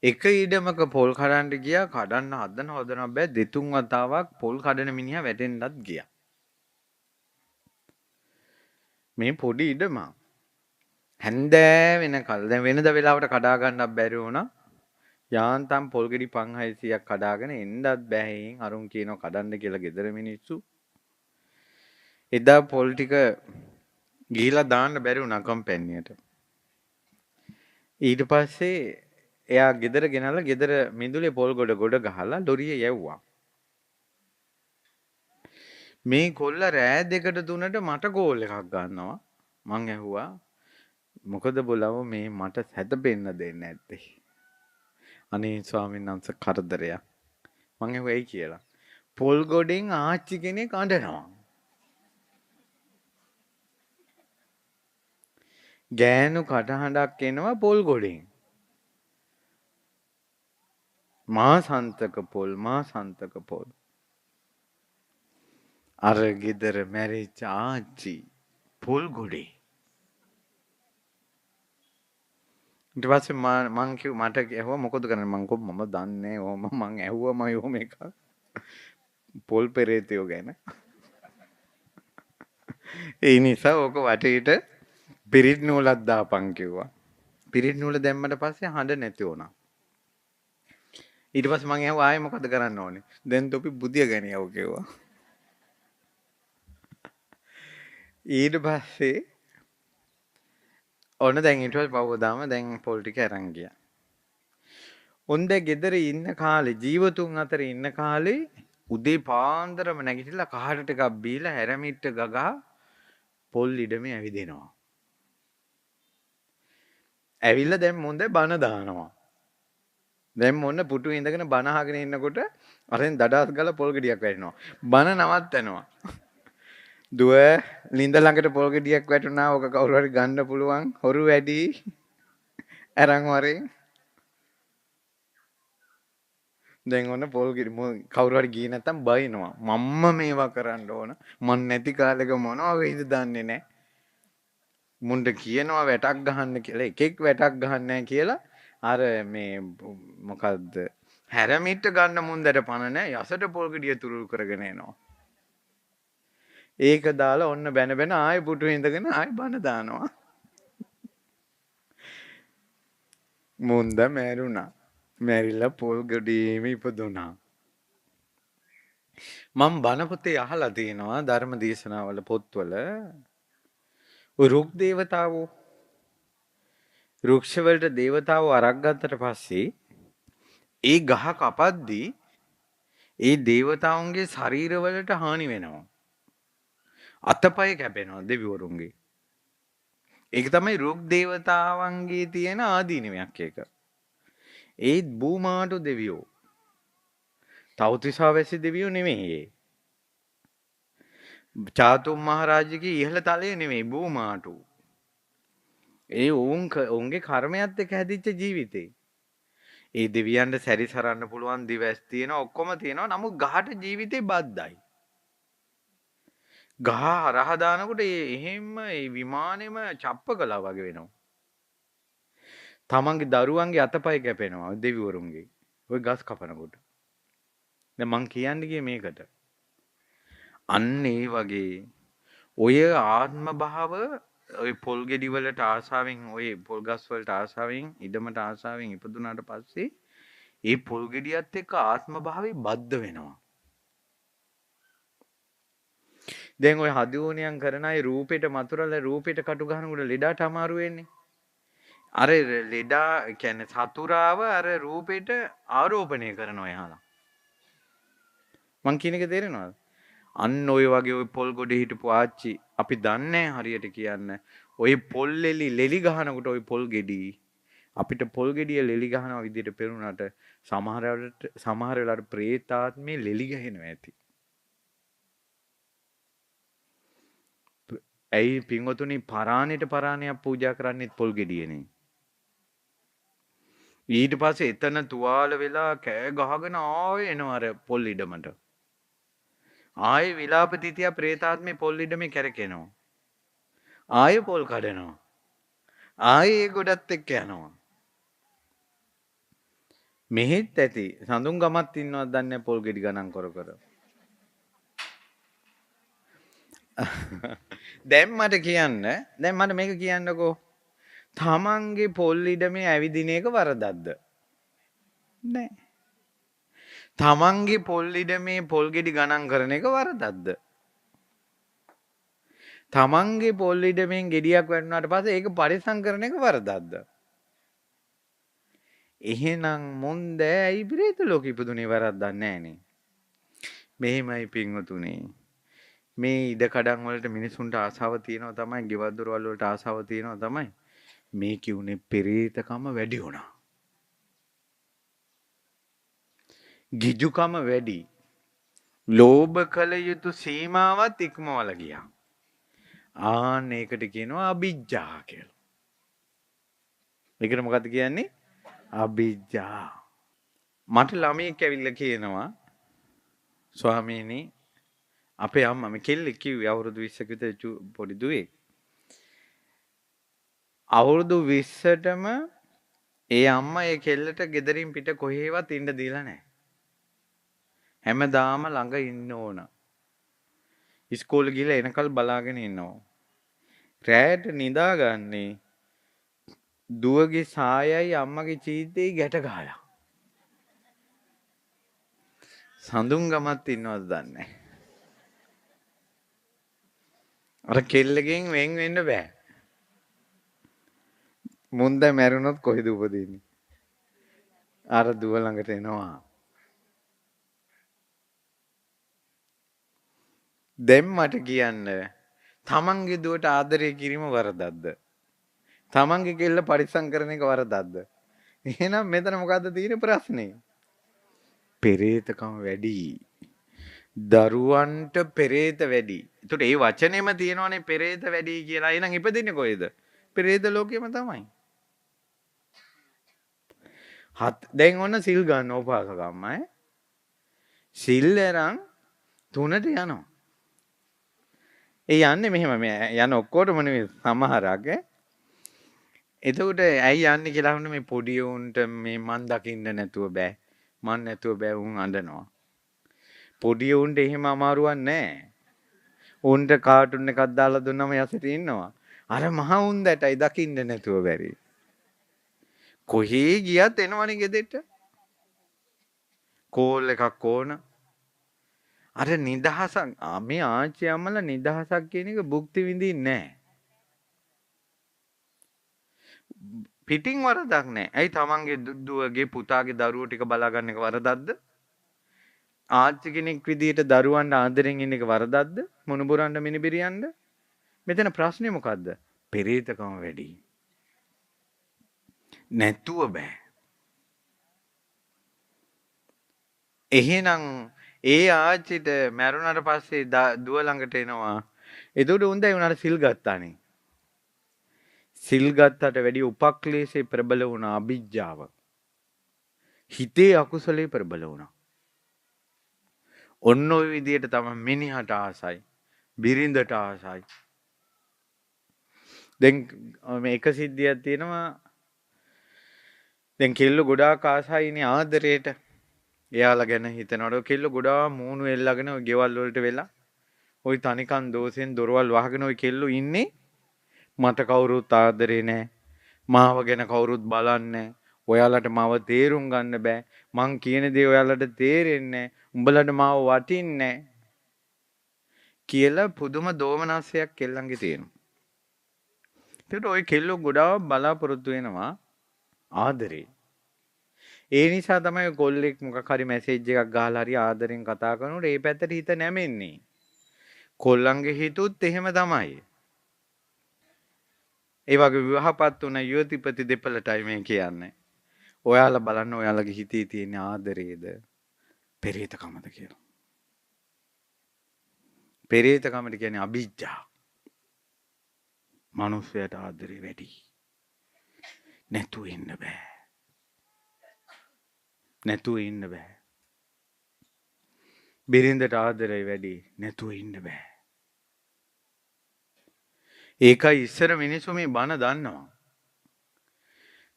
එක ඉඩමක පොල් කඩන්න ගියා, කඩන්න හදන බෑ, 2-3 වතාවක් පොල් කඩන මිනිහා වැටෙන්නත් ගියා. මේ පොඩි ඉඩම හැන්දෑ වෙනකල් දැන් වෙනද වෙලාවට කඩා ගන්නත් බැරි වුණා. යාන්තම් පොල් ගෙඩි 500ක් කඩාගෙන එන්නත් බෑ. අරුන් කියනවා කඩන්න කියලා ගෙදර මිනිස්සු. එදා පොල් ටික ගිහිලා දාන්න බැරි වුණා කම්පැනියට. ඊට පස්සේ එයා ගෙදර ගෙනල්ලා ගෙදර මිදුලේ පොල් ගොඩ ගහලා ලොරිය යැව්වා. මේ කොල්ල රෑ 2-3ට මට කෝල් එකක් ගන්නවා. මං ඇහුවා මොකද බොලව මේ මට සැතපෙන්න දෙන්නේ නැත්තේ. අනේ ස්වාමීන් වහන්සේ කරදරයක්. මං ඇහුවා ඇයි කියලා. පොල් ගොඩෙන් ආච්චි කෙනෙක් අඬනවා. ගෑනු කටහඬක් එනවා පොල් ගොඩෙන්. මාසන්තක පොල්. අර ගෙදර මැරිච්ච ආච්චි පොල් ගොඩේ. ඊට පස්සේ මං මට ඇහුවා මොකද කරන්නේ? මං කිව්වා මම දන්නේ ඕම මං ඇහුවම යෝම එක පොල් පෙරේතයෝ ගැන. ඒ නිසා ඕක වටේට පිරිත් නූලක් දාපන් කිව්වා. පිරිත් නූල දැම්මට පස්සේ හඬ නැති වුණා. ඊට පස්සේ මං ඇහුවා ආයේ මොකද කරන්න ඕනේ? දැන් තොපි බුදිය ගනියව කිව්වා. ඊට පස්සේ ඔන්න දැන් ඊට පස්සේ පවදාම දැන් පොල් ටික අරන් ගියා. උන් දැන් ගෙදර ඉන්න කාලේ ජීවතුන් අතර ඉන්න කාලේ උදේ පාන්දරම නැගිටලා කහට ටිකක් බීලා හැරමිට්ට ගගා පොල් ඉඩමේ ඇවිදිනවා. ඇවිල්ලා දැන් මොන්ද බන දානවා. දැන් මොන්න පුටු ඉඳගෙන බන අහගෙන ඉන්නකොට අරෙන් දඩාස් ගාලා පොල් ගෙඩියක් වැටෙනවා. බන නවත්තනවා. දුව ලින්ද ළඟට පොල් ගෙඩියක් වැටුණා. ඕක කවුරු හරි ගන්න පුළුවන්. හොරු වැඩි. අරන් වරේ. දැන් ඔන්න පොල් ගෙඩි කවුරු හරි ගියේ නැත්තම් බයිනවා. මම්ම මේවා කරන්න ඕන. මන් නැති කාලෙක මොනවා වෙයිද දන්නේ නැහැ. මුන්ට කියනවා වැටක් ගහන්න කියලා. එකෙක් වැටක් ගහන්නේ නැහැ කියලා අර මේ මොකද්ද හැරමිට්ට ගන්න මුන්දට පණ නැහැ. යසට පොල් ගෙඩිය තුරුල් කරගෙන එනවා. ඒක දාලා ඔන්න බැන ආයෙ පුටු ඉඳගෙන ආයෙ බන දානවා. මුන්ද මැරුණා. මැරිලා පොල් ගෙඩියේම ඉපදුනා. මම බණ පොතේ අහලා තියෙනවා ධර්ම දේශනාවල පොත්වල රුක් දේවතාවෝ රුක්ෂ වලට දේවතාවෝ අරක් ගත්තට පස්සේ ඒ ගහ කපද්දී ඒ දේවතාවුන්ගේ ශරීරවලට හානි වෙනවා. අතපය කැපෙනවා දෙවිවරුන්ගේ. ඒක තමයි රුක් දේවතාවන්ගේ තියෙන ආදීනමක් ඒක. ඒත් බූමාටු දෙවියෝ. තව්තිසා වැසි දෙවියෝ නෙමෙයි. චාතුම් මහරජගේ ඉහළ තලයේ නෙමෙයි බූමාටු. ඒ ඔවුන්ගේ කර්මයත් එක්ක හැදිච්ච ජීවිතේ. ඒ දෙවියන්ට සැරිසරන්න පුළුවන් දිවස් තියෙනවා ඔක්කොම තියෙනවා. නමුත් ගහට ජීවිතේ බද්දයි. ගහ හරහා දානකොට එහෙම ඒ විමානෙම චප්ප කළා වගේ වෙනවා. තමන්ගේ දරුවන්ගේ අතපය කැපෙනවා දෙවිවරුන්ගේ. ওই ගස් කපනකොට. දැන් මං කියන්නේ කියේ මේකට. අන්න ඒ වගේ ඔය ආත්ම භාව ඔය පොල් ගෙඩි වලට ආසාවෙන් ඔය පොල් ගස් වලට ආසාවෙන් ඉඩමට ආසාවෙන් ඉපදුනාට පස්සේ ඒ පොල් ගෙඩියත් එක්ක ආත්ම භාවය බද්ධ වෙනවා. දැන් ඔය හදිවෝනියන් කරන අය රූපෙට මතුරලා රූපෙට කටු ගහනකොට ලෙඩට අමාරු වෙන්නේ. අර ලෙඩා කියන්නේ සතුරාව අර රූපෙට ආරෝපණය කරනවා එහාලා. මං කියන එක තේරෙනවද? අන්න ඔය වගේ ඔය පොල් ගොඩේ හිටපු ආච්චි අපි දන්නේ හරියට කියන්න. ඔය පොල් ලෙලි ගහනකොට ඔය පොල් ගෙඩි අපිට පොල් ගෙඩිය ලෙලි ගහනවා විදිහට පෙරුණාට සමහර වෙලාවට ප්‍රේතාත්මේ ලෙලි ගහනවා ඇති. ඇයි පින්වතුනි පරාණයට පරාණයක් පූජා කරන්නේත් පොල් ගෙඩියනේ. ඊට පස්සේ එතන තුවාල වෙලා කෑ ගහගෙන ආවේ එනවා අර පොල් ඉඩමට. ආයේ විලාප තිතිය ප්‍රේතාත්මේ පොල් ඉඩමේ කැරකෙනවා. ආයේ පොල් කඩනවා. ආයේ ඒ ගොඩත් එක්ක යනවා. මෙහෙත් ඇති සඳුන් ගමත් ඉන්නවද දන්නේ පොල් ගෙඩි ගණන් කර කර. දැන් මට කියන්න දැන් මට මේක කියන්නකෝ. තමන්ගේ පොල් ඉඩමේ ඇවිදින එක වරදක්ද? නෑ. තමන්ගේ පොල් ඉඩමේ පොල් ගෙඩි ගණන් කරන එක වරදක්ද? තමන්ගේ පොල් ඉඩමෙන් ගෙඩියක් වැටුණාට පස්සේ ඒක පරිස්සම් කරන එක වරදක්ද? එහෙනම් මොන්ද ඇයි බ්‍රේත ලෝකෙ ඉපදුනේ වරද්දක් නෑනේ. මෙහෙමයි පින්වතුනි. මේ ඉඩ කඩන් වලට මිනිසුන්ට ආසාව තියෙනවා තමයි, ගෙවල් දොරවල් වලට ආසාව තියෙනවා තමයි. මේ කිව්නේ පෙරේතකම වැඩි වුණා. ගිජුකම වැඩි. ලෝභ කළ යුතු සීමාවත් ඉක්මවල ගියා. ආන්න ඒකට කියනවා අවිජ්ජා කියලා. ඒකට මොකද්ද කියන්නේ? අවිජ්ජා. මට ළමයෙක් ඇවිල්ලා කියනවා ස්වාමීනි අපේ අම්මා මේ කෙල්ලෙක් කිව්වේ අවුරුදු 20ක විතර පොඩි දුවේ. අවුරුදු 20ටම ඒ අම්මා ඒ කෙල්ලට ගෙදරින් පිට කොහේවත් ඉන්න දීලා නැහැ. හැමදාම ළඟ ඉන්න ඕන. ඉස්කෝලේ ගිහලා එනකල් බලාගෙන ඉන්නවා. රැයට නිදාගන්නේ දුවගේ සායයි අම්මගේ චීතේ ගැට ගහලා. සඳුන් ගමත් ඉන්නවද දන්නේ. අර කෙල්ලගෙන් වෙන් වෙන්න බෑ. මුන්ද මැරුණොත් කොහෙද උපදින්නේ? අර දුව ළඟට එනවා. දැන් මට කියන්න තමන්ගේ දුවට ආදරය කිරීම වරදක්ද? තමන්ගේ කෙල්ල පරිස්සම් කරන එක වරදක්ද? එහෙනම් මෙතන මොකද්ද තියෙන ප්‍රශ්නේ? පෙරේතකම වැඩි. දරුවන්ට පෙරේත වැඩි. ඒකට ඒ වචනේම තියෙනවනේ පෙරේත වැඩි කියලා. එහෙනම් ඉපදින්නේ කොහෙද? පෙරේත ලෝකෙම තමයි. දැන් ඔන්න සිල් ගන්න උපාසකම්මයි. සිල් අරන් 3ට යනවා. ඒ යන්නේ මෙහෙම මේ යන ඔක්කොටම නෙවෙයි සමහරක්. එතකොට ඇයි යන්නේ කියලා අහන්න මේ පොඩි උන්ට මේ මන් දකින්න නැතුව බෑ. මන් නැතුව බෑ උන් අඬනවා. පොඩි උන්ට එහෙම අමාරුවක් නැහැ. උන්ට කාටුන් එකක් දාලා දුන්නම යසිට ඉන්නවා. අර මහ උන්දටයි දකින්න නැතුව බැරි. කොහේ ගියත් එනවනේ ගෙදෙට්ට. කෝල් එකක් ඕන. අර නිදහසක් මේ ආච්චි අම්මලා නිදහසක් කියන එක භුක්ති විඳින්නේ නැහැ. පිටින් වරදක් නැහැ. ඇයි තමන්ගේ දුවගේ පුතාගේ දරුවෝ ටික බලා ගන්න එක වරදක්ද? ආච්චි කෙනෙක් විදියට දරුවන්ට ආදරෙන් ඉන්න එක වරදක්ද? මොනුබුරන්ට මිනිබිරියන්ට? මෙතන ප්‍රශ්නේ මොකද්ද? පෙරේතකම වැඩි. නැතුව බෑ. එහෙනම් ඒ ආච්චිට මැරුණාට පස්සේ දුව ළඟට එනවා. එතකොට උන්දයි උනාට සිල් ගත්තානේ. සිල් ගත්තට වැඩි උපක්ලේශේ ප්‍රබල වුණා අවිජ්ජාව. හිතේ අකුසලේ ප්‍රබල වුණා. ඔන්න ඔය විදියට තමයි මිනිහට ආසයි. බිරිඳට ආසයි. දැන් මේ එක සිද්ධියක් තියෙනවා. දැන් කෙල්ල ගොඩාක් ආසයිනේ ආදරේට. එයාලා ගැන හිතනකොට කෙල්ල ගොඩාක් මූණු එල්ලගෙන ඔය ගෙවල් වලට වෙලා ওই තනිකන් දෝසෙන් දොරවල් වහගෙන ওই කෙල්ලෝ ඉන්නේ. මට කවුරුත් ආදරේ නැහැ. මාව ගැන කවුරුත් බලන්නේ නැහැ. ඔයාලට මාව තේරුම් ගන්න බෑ. මං කියන දේ ඔයාලට තේරෙන්නේ නැහැ. උඹලට මාව වටින්නේ නැහැ කියලා පුදුම දෝමනස්සයක් කෙල්ලන්ගේ තියෙනවා. ඒකට ওই කෙල්ලෝ ගොඩාක් බලාපොරොත්තු වෙනවා ආදරේ. ඒ නිසා තමයි කොල්ලෙක් මොකක් හරි මැසේජ් එකක් ගහලා හරි ආදරෙන් කතා කරනකොට ඒ පැත්තට හිත නැමෙන්නේ. කොල්ලන්ගේ හිතුත් එහෙම තමයි. ඒ වගේ විවාහපත් වුණ යුවතිපති දෙපළටයි මේ කියන්නේ. ඔයාලා බලන්න ඔයාලගේ හිතේ තියෙන ආදරේද පෙරේතකමද කියලා. පෙරේතකමට කියන්නේ අභිජ්ජා. මනුස්සයට ආදරේ වැඩි. නැතුව ඉන්න බෑ. නැතුව ඉන්න බෑ. බිරිඳට ආදරේ වැඩි. නැතුව ඉන්න බෑ. ඒකයි ඉස්සර මිනිස්සු මේ බණ දන්නවා.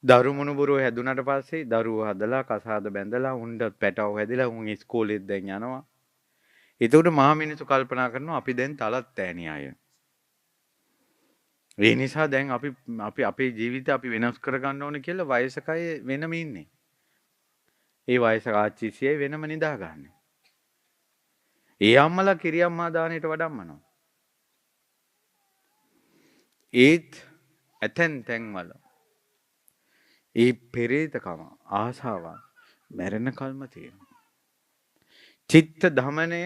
දරු මුණුබුරෝ හැදුනට පස්සේ දරුවෝ හදලා කසාද බැඳලා උන්ට පැටව හැදිලා උන් ඉස්කෝලෙත් දැන් යනවා. එතකොට මහා මිනිස්සු කල්පනා කරනවා අපි දැන් තලත් ඈණි අය. ඒ නිසා දැන් අපි අපේ ජීවිතය අපි වෙනස් කරගන්න ඕනේ කියලා වයසක අය වෙනම ඉන්නේ. ඒ වයසක ආච්චිසියයි වෙනම නිදාගන්නේ. ඒ අම්මලා කිරියම්මා දානෙට වඩම්මනවා. ඒත් ඇතැන් තැන්වල ඒ පෙරේතකම ආසාවන් මැරෙන කල්ම තියෙනවා. චිත්ත දමනය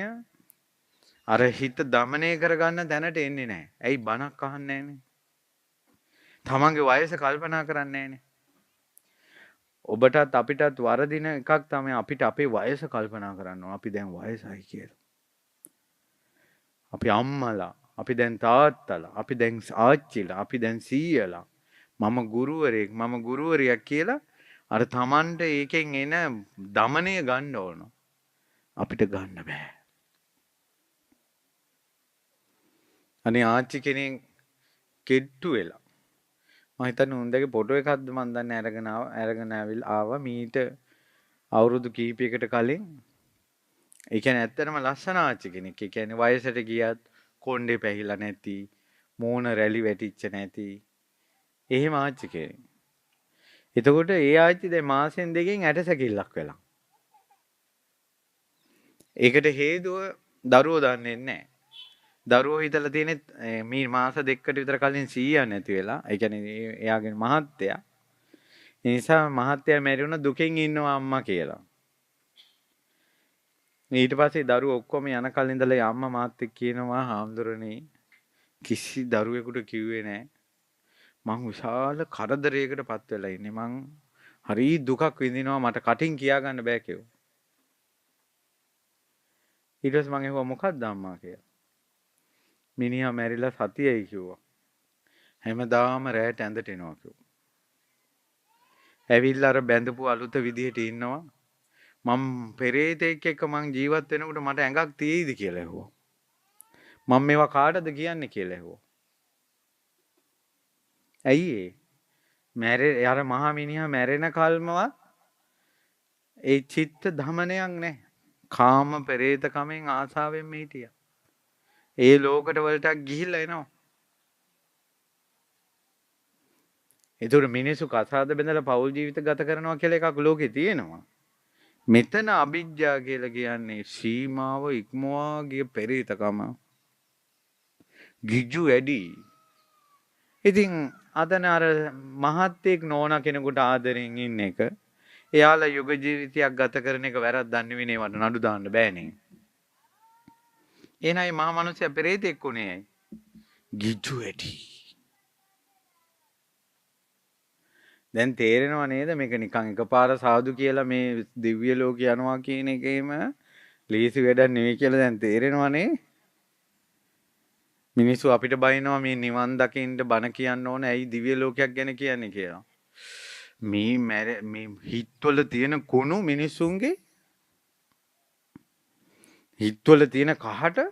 අර හිත දමනය කරගන්න තැනට එන්නේ නැහැ. ඇයි බණක් අහන්නේ නැහනේ? තමන්ගේ වයස කල්පනා කරන්නේ නැහනේ. ඔබටත් අපිටත් වරදින එකක් තමයි අපිට අපේ වයස කල්පනා කරන්න ඕන. අපි දැන් වයසයි කියලා. අපි අම්මලා, අපි දැන් තාත්තලා, අපි දැන් ආච්චිලා, අපි දැන් සීයලා, මම ගුරුවරයෙක්, මම ගුරුවරියක් කියලා අර තමන්ට ඒකෙන් එන දමනය ගන්න ඕන. අපිට ගන්න බෑ. අනේ ආච්චි කෙනෙක් කෙට්ටු වෙලා මම හිතන්නේ උන්දගේ ෆොටෝ එකක්ද මන් දන්නේ අරගෙන ආවා මීට අවුරුදු කිහිපයකට කලින්. ඒ කියන්නේ ඇත්තටම ලස්සන ආච්චි කෙනෙක්. ඒ කියන්නේ වයසට ගියත් කොණ්ඩේ පැහිලා නැති, මූණ රැලි වැටිච්ච නැති. එහෙම ආච්චි කෙනෙක්. එතකොට ඒ ආච්චි දැන් මාසෙන් දෙකකින් ඇටසැකිල්ලක් වෙලා. ඒකට හේතුව දරුවෝ දන්නේ නැහැ. දරුවෝ හිතලා තියෙන්නේ මේ මාස දෙකකට විතර කලින් සීයා නැති වෙලා. ඒ කියන්නේ එයාගේ මහත්තයා. ඒ නිසා මහත්තයා මැරි වුණ දුකෙන් ඉන්නවා අම්මා කියලා. ඊට පස්සේ දරුවෝ ඔක්කොම යන කලින් ඉඳලා අම්මා මාත් එක්ක කියනවා හාමුදුරනේ කිසි දරුවෙකුට කිව්වේ නැහැ. මං විශාල කරදරයකට පත් වෙලා ඉන්නේ. මං හරි දුකක් විඳිනවා මට කටින් කියා ගන්න බෑ කිව්වා. ඊට පස්සේ මං ඇහුවා මොකක්ද අම්මා කියලා. මිනිහා මැරිලා සතියයි කිව්වා. හැමදාම රැයට ඇඳට එනවා කිව්වා. ඇවිල්ලා අර බැඳපු අලුත විදිහට ඉන්නවා. මම පෙරේතෙක් එක්ක මං ජීවත් වෙනකොට මට ඇඟක් තියෙයිද කියලා ඇහුවා. මම මේවා කාටද කියන්නේ කියලා ඇහුවා. ඇයි ඒ? අර මහා මිනිහා මැරෙන කල්මවත් ඒ චිත්ත ධමනයක් නැහැ. කාම පෙරේතකමෙන් ආසාවෙන් හිටියා. ඒ ලෝකෙට වලට ගිහිල්ලා එනවා. ඒතර මිනිස්සු කසාද බැඳලා පෞල් ජීවිත ගත කරනවා කියලා එකක් ලෝකේ තියෙනවා. මෙතන අභිජ්ජා කියලා කියන්නේ සීමාව ඉක්මවා ගිය පෙරේතකම. ගිජු වැඩි. ඉතින් අතන අර මහත්තයෙක් නෝනා කෙනෙකුට ආදරෙන් ඉන්න එක එයාලා යුග ජීවිතයක් ගත කරන එක වැරද්දක් නෙවෙයි වට නඩු දාන්න බෑනේ. එනයි මහා මිනිස්සයා පෙරේතෙක් උනේ ඇයි? ගිජු වැඩි. දැන් තේරෙනව නේද මේක නිකන් එකපාර සාදු කියලා මේ දිව්‍ය ලෝකේ යනවා කියන එකේම ලීසි වැඩක් නෙවෙයි කියලා දැන් තේරෙනවනේ. මිනිස්සු අපිට බයිනවා මේ නිවන් දකින්න බණ කියන්න ඕන ඇයි දිව්‍ය ලෝකයක් ගැන කියන්නේ කියලා. මේ හිතවල තියෙන කුණු මිනිස්සුන්ගේ හිතවල තියෙන කහට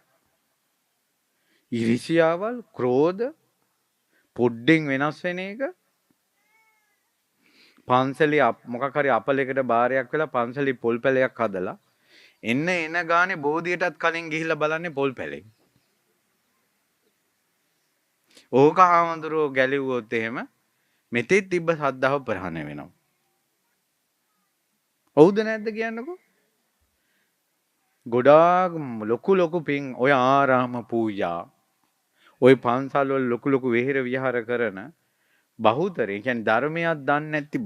ඉරිසියාවල් ක්‍රෝධ පොඩ්ඩෙන් වෙනස් වෙන එක පන්සලේ මොකක් හරි අපලයකට බාරයක් වෙලා පන්සලේ පොල් පැලයක් හදලා එන ගානේ බෝධියටත් කලින් ගිහිල්ලා බලන්නේ පොල් පැලේ. ඕක හාමුදුරුවෝ ගැලෙව්වොත් එහෙම මෙතෙත් තිබ්බ සද්ධාව ප්‍රහාණය වෙනවා. ඔව්ද නැද්ද කියන්නකෝ? ගොඩාක් ලොකු පින් ඔය ආරාම පූජා, ඔය පන්සල් වල ලොකු විහෙර විහාර කරන බහුතරය, කියන්නේ ධර්මයක් දන්නේ නැති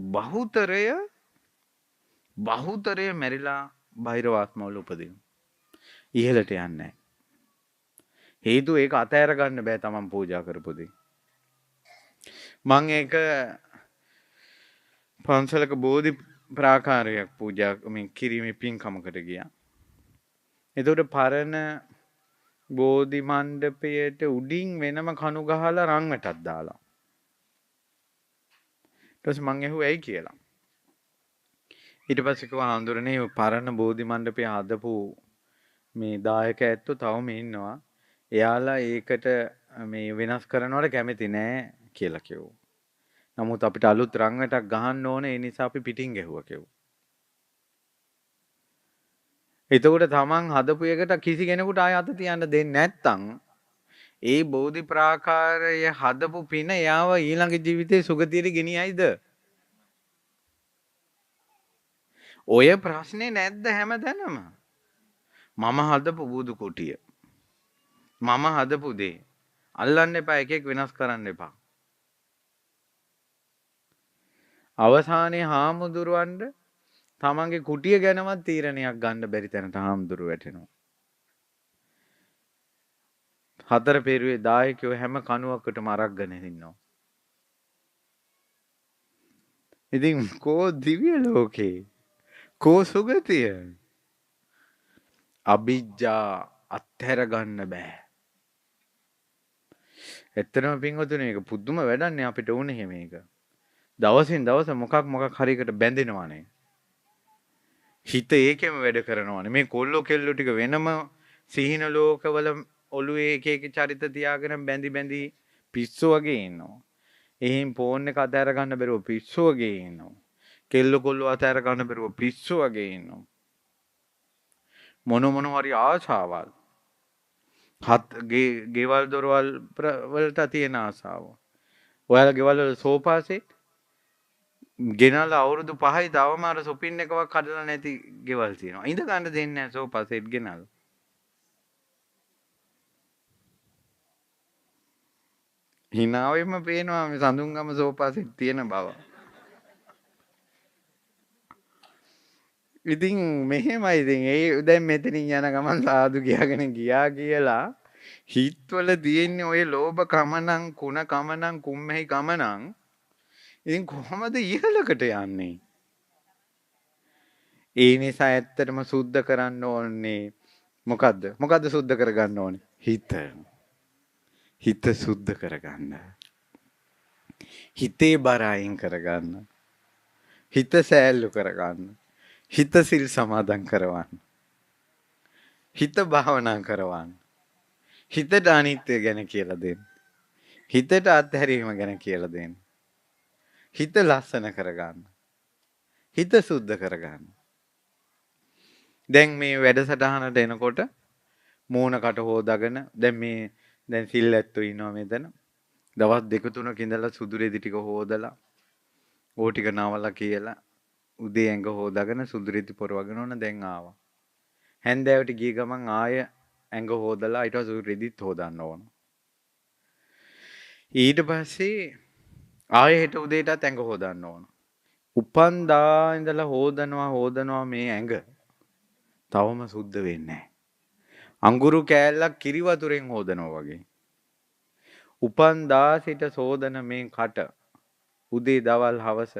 බහුතරය මැරිලා බහිරවාත්මවල උපදිනවා. ඉහළට යන්නේ නැහැ. හේතුව ඒක අතහැර ගන්න බෑ තමන් පූජා කරපු දේ. මං ඒක පන්සලක බෝධි ප්‍රාකාරයක් පූජා මේ කිරීමේ පින්කමකට ගියා. එතකොට පරණ බෝධි මණ්ඩපයට උඩින් වෙනම කණු ගහලා රංගටක් දාලා. ඊට පස්සේ මං ඇහුවා ඇයි කියලා. ඊට පස්සේ කිව්වා හඳුරන්නේ පරණ බෝධි මණ්ඩපය හදපු මේ දායක ඇත්තෝ තවම ඉන්නවා. එයාලා ඒකට මේ වෙනස් කරනවට කැමති නෑ කියලා කිව්වා. නමුත් අපිට අලුත් රංගටක් ගහන්න ඕනේ, ඒ නිසා අපි පිටින් ගැහුවා කිව්වා. එතකොට තමන් හදපු එකට කිසි කෙනෙකුට ආය අත තියන්න දෙන්නේ නැත්තම් ඒ බෝධි ප්‍රාකාරය හදපු පින එයාව ඊළඟ ජීවිතේ සුගතියට ගෙනියයිද? ඔය ප්‍රශ්නේ නැද්ද හැමදැනම? මම හදපු බුදු කුටිය, මම හදපු දේ අල්ලන්න එපා, එකෙක් වෙනස් කරන්න එපා. අවසානයේ හාමුදුරුවන්ට තමන්ගේ කුටිය ගැනවත් තීරණයක් ගන්න බැරි තැනට හාමුදුරුවෝ වැටෙනවා. හතර පෙරුවේ දායකයෝ හැම කණුවකටම අරක්ගෙන ඉන්නවා. ඉතින් කෝ දිව්‍ය ලෝකේ, කෝ සුගතිය? අභිජ්ජා අත්හැර ගන්න බෑ. ඇත්තටම පින්වතුනි, මේක පුදුම වැඩන්නේ අපිට උනේ මේක. දවසින් දවස මොකක් හරියකට බැඳෙනවානේ. හිත ඒකෙම වැඩ කරනවානේ. මේ කොල්ලෝ කෙල්ලෝ ටික වෙනම සිහින ලෝකවල ඔළුවේ එක චරිත තියාගෙන බැඳි පිස්සු වගේ ඉන්නවා. එහෙන් ෆෝන් එක අතහැර ගන්න බැරුව පිස්සු වගේ ඉන්නවා. කෙල්ල කොල්ලෝ අතහැර ගන්න බැරුව පිස්සු වගේ ඉන්නවා. මොන හරි ආශාවල්. ගෙවල් දොරවල් වලට තියෙන ආසාව. ඔයාලා ගෙවල් වල සෝෆා සෙට් ගෙනල්ලා අවුරුදු 5යි තවම අර සොපින් එකවත් කඩලා නැති ගෙවල් තියෙනවා. ඉඳ ගන්න දෙන්නේ නැහැ සෝෆා සෙට් ගෙනල්ලා. හිනාවෙම පේනවා මේ සඳුන්ගම සෝෆා සෙට් තියෙන බව. ඉතින් මෙහෙමයි. ඉතින් ඒ දැන් මෙතනින් යන ගමන් සාදු කියාගෙන ගියා කියලා හිතවල තියෙන්නේ ඔය ලෝභ කමනම්, කුණ කමනම්, කුම්මැහි කමනම්. ඉතින් කොහොමද ඉහළකට යන්නේ? ඒ නිසා ඇත්තටම සුද්ධ කරන්න ඕනේ මොකද්ද? මොකද්ද සුද්ධ කරගන්න ඕනේ? හිත සුද්ධ කරගන්න. හිතේ බර අයින් කරගන්න. හිත සෑල්ලු කරගන්න. හිත සිල් සමාදන් කරවන්න. හිත භාවනා කරවන්න. හිතට අනිත්‍ය ගැන කියලා දෙන්න. හිතට අත්හැරීම ගැන කියලා දෙන්න. හිත ලස්සන කරගන්න. හිත සුද්ධ කරගන්න. දැන් මේ වැඩසටහනට එනකොට මූණකට හොදාගෙන දැන් සිල් ඇත්තෝ ඉන්නවා මෙතන. දවස් 2-3ක ඉඳලා සුදු රෙදි ටික හොදලා ඕ ටික නවලා කියලා උදේ ඇඟ හොදාගෙන සුදු රෙදි පොරවගෙන ඕන දැන් ආවා. හැන්දෑවට ගිය ගමන් ආය ඇඟ හොදලා ඊට පස්සේ සුදු රෙදිත් හොදන්න ඕන. ඊට පස්සේ ආය හෙට උදේටත් ඇඟ හොදන්න ඕන. උපන්දා ඉඳලා හොදනවා මේ ඇඟ. තවම සුද්ධ වෙන්නේ නැහැ. අඟුරු කෑල්ලක් කිරි වතුරෙන් හොදනවා වගේ. උපන්දා සිට සෝදන මේ කට උදේ දවල් හවස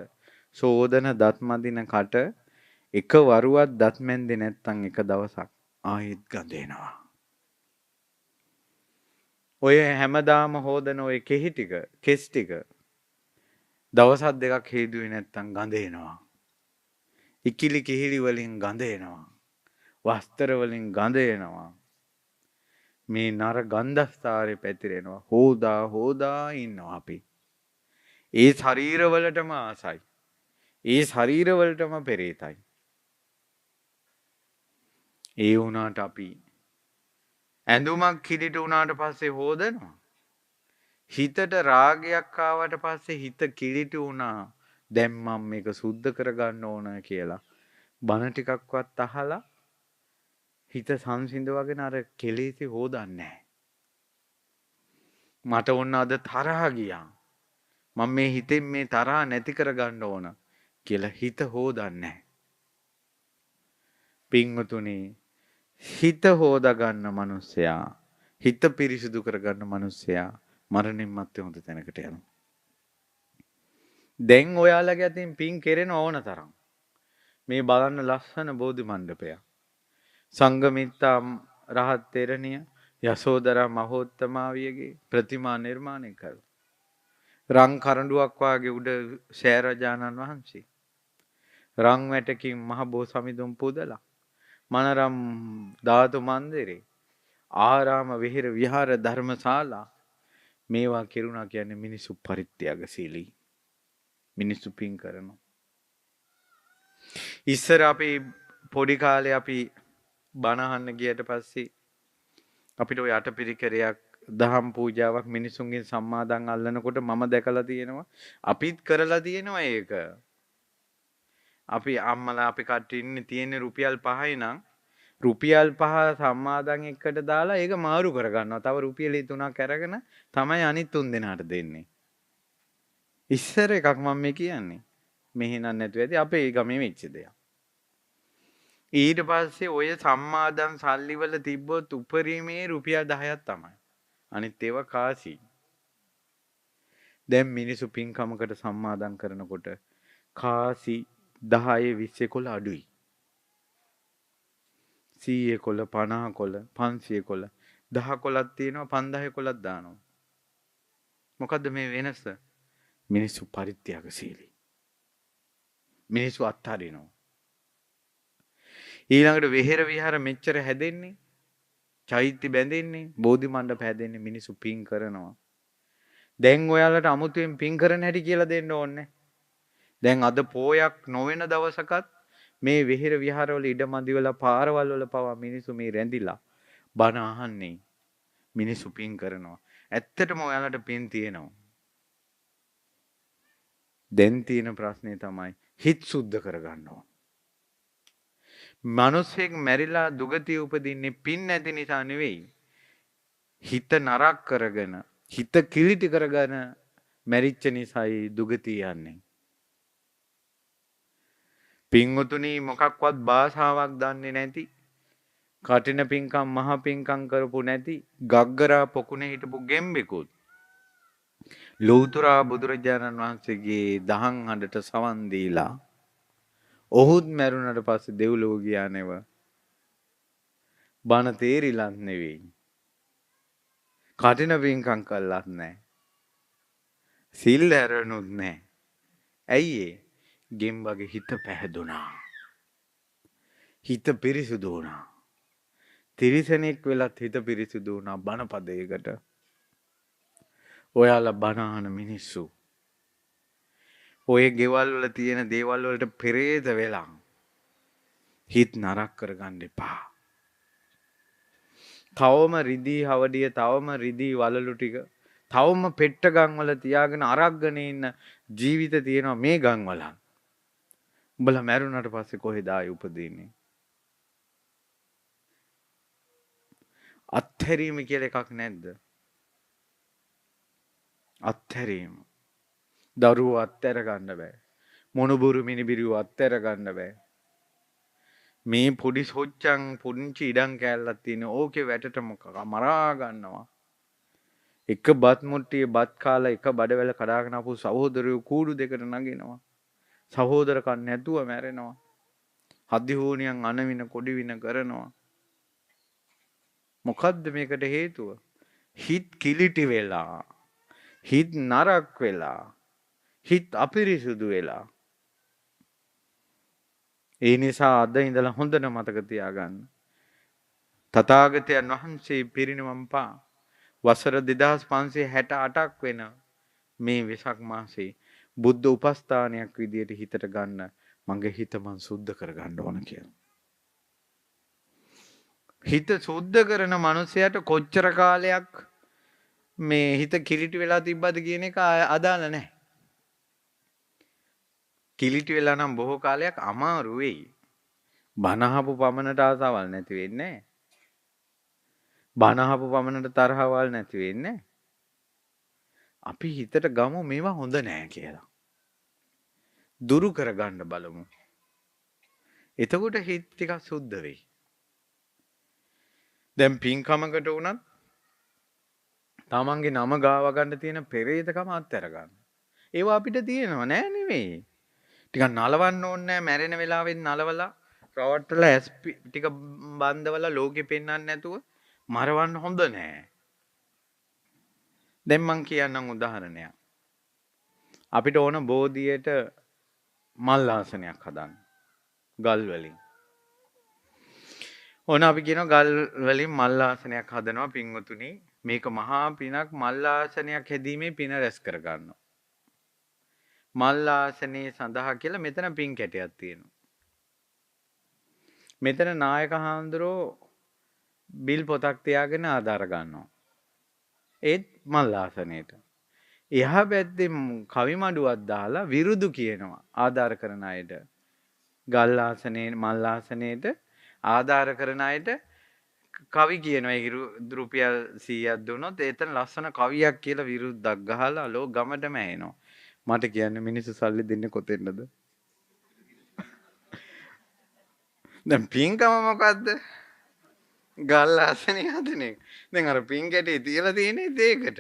සෝදන දත් මදින කට එක වරුවක් දත් මැන්දේ නැත්තම් එක දවසක් ආයෙත් ගඳ එනවා. ඔය හැමදාම හොදන ඔය කෙස් ටික දවසක් දෙකක් හේදුවේ නැත්තම් ගඳ එනවා. ඉකිලි කිහිලි වලින් ගඳ එනවා. වස්ත්‍ර වලින් ගඳ එනවා. මේ නර ගන්ධස්තරේ පැතිරෙනවා. හොදා ඉන්නවා අපි. ඒ ශරීරවලටම ආසයි. ඒ ශරීරවලටම පෙරේතයි. ඒ වුණාට අපි ඇඳුමක් කිලිට වුණාට පස්සේ හොදනවා. හිතට රාගයක් ආවට පස්සේ හිත කිලිට වුණා. දැන් මම මේක සුද්ධ කරගන්න ඕන කියලා බණ ටිකක්වත් අහලා හිත සංසිඳවගෙන අර කෙලෙසි හොදන්නේ නැහැ. මට ඕන අද තරහ ගියා. මම මේ හිතෙන් මේ තරහ නැති කරගන්න ඕන කියලා හිත හොදන්නේ නැහැ. පින්වතුනි, හිත හොදාගන්න මිනිසයා, හිත පිරිසිදු කරගන්න මිනිසයා මරණින් මත්තේ හොඳ තැනකට යනවා. දැන් ඔයාලගේ අතින් පින් කෙරෙන ඕන තරම්. මේ බලන්න ලස්සන බෝධි මණ්ඩපයක්. සංඝමිත්තා රහත් තෙරණිය යසෝදරා මහෝත්තමාවියගේ ප්‍රතිමා නිර්මාණය කළා. රං කරඬුවක් වාගේ උඩ ශේරජානන් වහන්සේ. රං වැටකින් මහ බෝ සමිඳුන් පුදලා. මනරම් ධාතු මන්දිරේ ආරාම විහෙර විහාර ධර්මශාලා මේවා කෙරුණා කියන්නේ මිනිසු පරිත්‍යාගශීලී. මිනිස්සු පින් කරනවා. ඉස්සර අපි පොඩි කාලේ අපි බණ අහන්න ගියට පස්සේ අපිට ඔය අටපිරිකරයක් දහම් පූජාවක් මිනිසුන්ගෙන් සම්මාදන් අල්ලනකොට මම දැකලා තියෙනවා. අපිත් කරලා තියෙනවා ඒක. අපි අම්මලා අපි කට්ටිය ඉන්නේ තියෙන රුපියල් 5යි නම් රුපියල් 5 සම්මාදන් එකට දාලා ඒක මාරු කරගන්නවා. තව රුපියල් 3ක් අරගෙන තමයි අනිත් 3 දෙනාට දෙන්නේ. ඉස්සර එකක් මම මේ කියන්නේ. මෙහෙ නන් නැතුව ඇති අපේ ගමේ වෙච්ච දෙයක්. ඊට පස්සේ ඔය සම්මාදන් සල්ලි වල තිබ්බොත් උපරිමේ රුපියල් 10ක් තමයි. අනිත් ඒවා කාසි. දැන් මිනිසු පින්කමකට සම්මාදන් කරනකොට කාසි 10 20 කොළ අඩුයි. 100 කොළ 50 කොළ 500 කොළ 10 කොළක් තියෙනවා 5000 කොළක් දානවා. මොකද්ද මේ වෙනස? මිනිසු පරිත්‍යාගශීලී. මිනිසු අත්හරිනවා. ඊළඟට වෙහෙර විහාර මෙච්චර හැදෙන්නේ, චෛත්‍ය බැඳෙන්නේ, බෝධි මණ්ඩප හැදෙන්නේ මිනිසු පින් කරනවා. දැන් ඔයාලට අමුතුවෙන් පින් කරන හැටි කියලා දෙන්න ඕනේ. දැන් අද පෝයක් නොවන දවසකත් මේ වෙහෙර විහාරවල ඉඩමදි වල පාරවල් වල පවා මිනිසු මේ රැඳිලා බණ අහන්නේ. මිනිසු පින් කරනවා. ඇත්තටම ඔයාලට පින් තියෙනවා. දැන් තියෙන ප්‍රශ්නේ තමයි හිත සුද්ධ කරගන්න ඕන. මිනිස්සෙක් මැරිලා දුගතිය උපදින්නේ පින් නැති නිසා නෙවෙයි. හිත නරක කරගෙන, හිත කිලිටි කරගෙන මැරිච්ච නිසායි දුගතිය යන්නේ. පින්වතුනි මොකක්වත් භාෂාවක් දන්නේ නැති, කටින පින්කම් මහ පින්කම් කරපු නැති, ගග්ගරා පොකුණේ හිටපු ගෙම්බෙකුත් ලෞතර බුදුරජාණන් වහන්සේගේ දහම් හඬට සවන් දීලා ඔහුත් මැරුණට පස්සේ දෙව්ලොව ගියා නෙව. බණ තේරිලත් නෙවෙයි. කටින පින්කම් කළත් නැහැ. සිල් ඇරනුත් නැහැ. ඇයි ඒ? ගෙම්බගේ හිත පැහැදුනා. හිත පිරිසුදු වුණා. තිරිසනෙක් වෙලත් හිත පිරිසුදු වුණා බණ පදයකට. ඔයාලා බණ අහන මිනිස්සු ඔය ගෙවල් වල තියෙන දේවල් වලට පෙරේත වෙලා හිත නරක කරගන්න එපා. තවම රිදී හවඩිය, තවම රිදී වලලු ටික, තවම පෙට්ට ගම් වල තියාගෙන අරක්ගෙන ඉන්න ජීවිත තියෙනවා මේ ගම් වල. උඹලා මැරුණාට පස්සේ කොහෙද ආයි උපදින්නේ? අත්හැරීම කියලා එකක් නැද්ද? අත්හැරීම. දරුවෝ අත්හැර ගන්න බෑ. මොනුබුරු මිනිබිරිව අත්හැර ගන්න බෑ. මේ පොඩි සොච්චන් පුංචි ඉඩම් කෑල්ලක් තියෙන ඕකේ වැටට මරා ගන්නවා. එක බත් මුට්ටියේ බත් කාලා එක බඩවැල කඩාගෙන ආපු සහෝදරයෝ කූඩු දෙකට නගිනවා. සහෝදරකම් නැතුව මැරෙනවා. හදි හෝනියන් අනවින කොඩි වින කරනවා. මොකද්ද මේකට හේතුව? හිත කිලිටි වෙලා, හිත නරක් වෙලා, හිත අපිරිසුදු වෙලා. ඒ නිසා අද ඉඳලා හොඳට මතක තියාගන්න. තථාගතයන් වහන්සේ පිරිනිවන් පා වසර 2568ක් වෙන මේ වෙසක් මාසේ බුද්ධ උපස්ථානයක් විදියට හිතට ගන්න මගේ හිත මං සුද්ධ කරගන්න ඕන කියලා. හිත සුද්ධ කරන මනුස්සයට කොච්චර කාලයක් මේ හිත කිලිටි වෙලා තිබ්බද කියන එක අදාළ නැහැ. කිලිටි වෙලා නම් බොහෝ කාලයක් අමාරු වෙයි. බණ අහපු පමණට ආසාවල් නැති වෙන්නේ. බණ අහපු පමණට තරහවල් නැති වෙන්නේ. අපි හිතට ගමු මේවා හොඳ නෑ කියලා. දුරු කරගන්න බලමු. එතකොට හිත ටිකක් සුද්ධ වෙයි. දැන් පින්කමකට වුණත් තමන්ගේ නම ගාව ගන්න තියෙන පෙරේතකම අත්හැර ගන්න. ඒවා අපිට තියෙනව නෑ නෙවෙයි. ටිකක් නලවන්න ඕනේ නෑ මැරෙන වෙලාවෙත් නලවලා රවට්ටලා ඇස් ටික බන්දවලා ලෝකෙ පෙන්වන්න නැතුව මරවන්න හොඳ නෑ. දැන් මං කියන්නම් උදාහරණයක්. අපිට ඕන බෝධියට මල් ආසනයක් හදන්න. ගල් වලින්. ඕන අපි කියනවා ගල් වලින් මල් ආසනයක් හදනවා පින්වතුනි. මේක මහා පිනක් මල් ආසනයක් හැදීමේ පින රැස් කර ගන්නවා. මල් ආසනේ සඳහා කියලා මෙතන පින් කැටයක් තියෙනවා. මෙතන නායක හාමුදුරුවෝ බිල් පොතක් තියාගෙන ආධාර ගන්නවා. ඒත් මල් ආසනේට. එහා පැත්තේ කවි මඩුවක් දාලා විරුදු කියනවා ආධාර කරන අයට. ගල් ආසනේ මල් ආසනේට ආධාර කරන අයට කවි කියනවා. ඒ රුපියල් 100ක් දුන්නොත් එතන ලස්සන කවියක් කියලා විරුද්දක් ගහලා ලෝ ගමටම ඇහෙනවා. මට කියන්න මිනිස්සු සල්ලි දෙන්නේ කොතෙන්ද? දැන් පින්කම මොකද්ද? ගල් ආසනේ හදන එක. දැන් අර පින් කැටේ තියලා තියෙන්නේ ඒකට.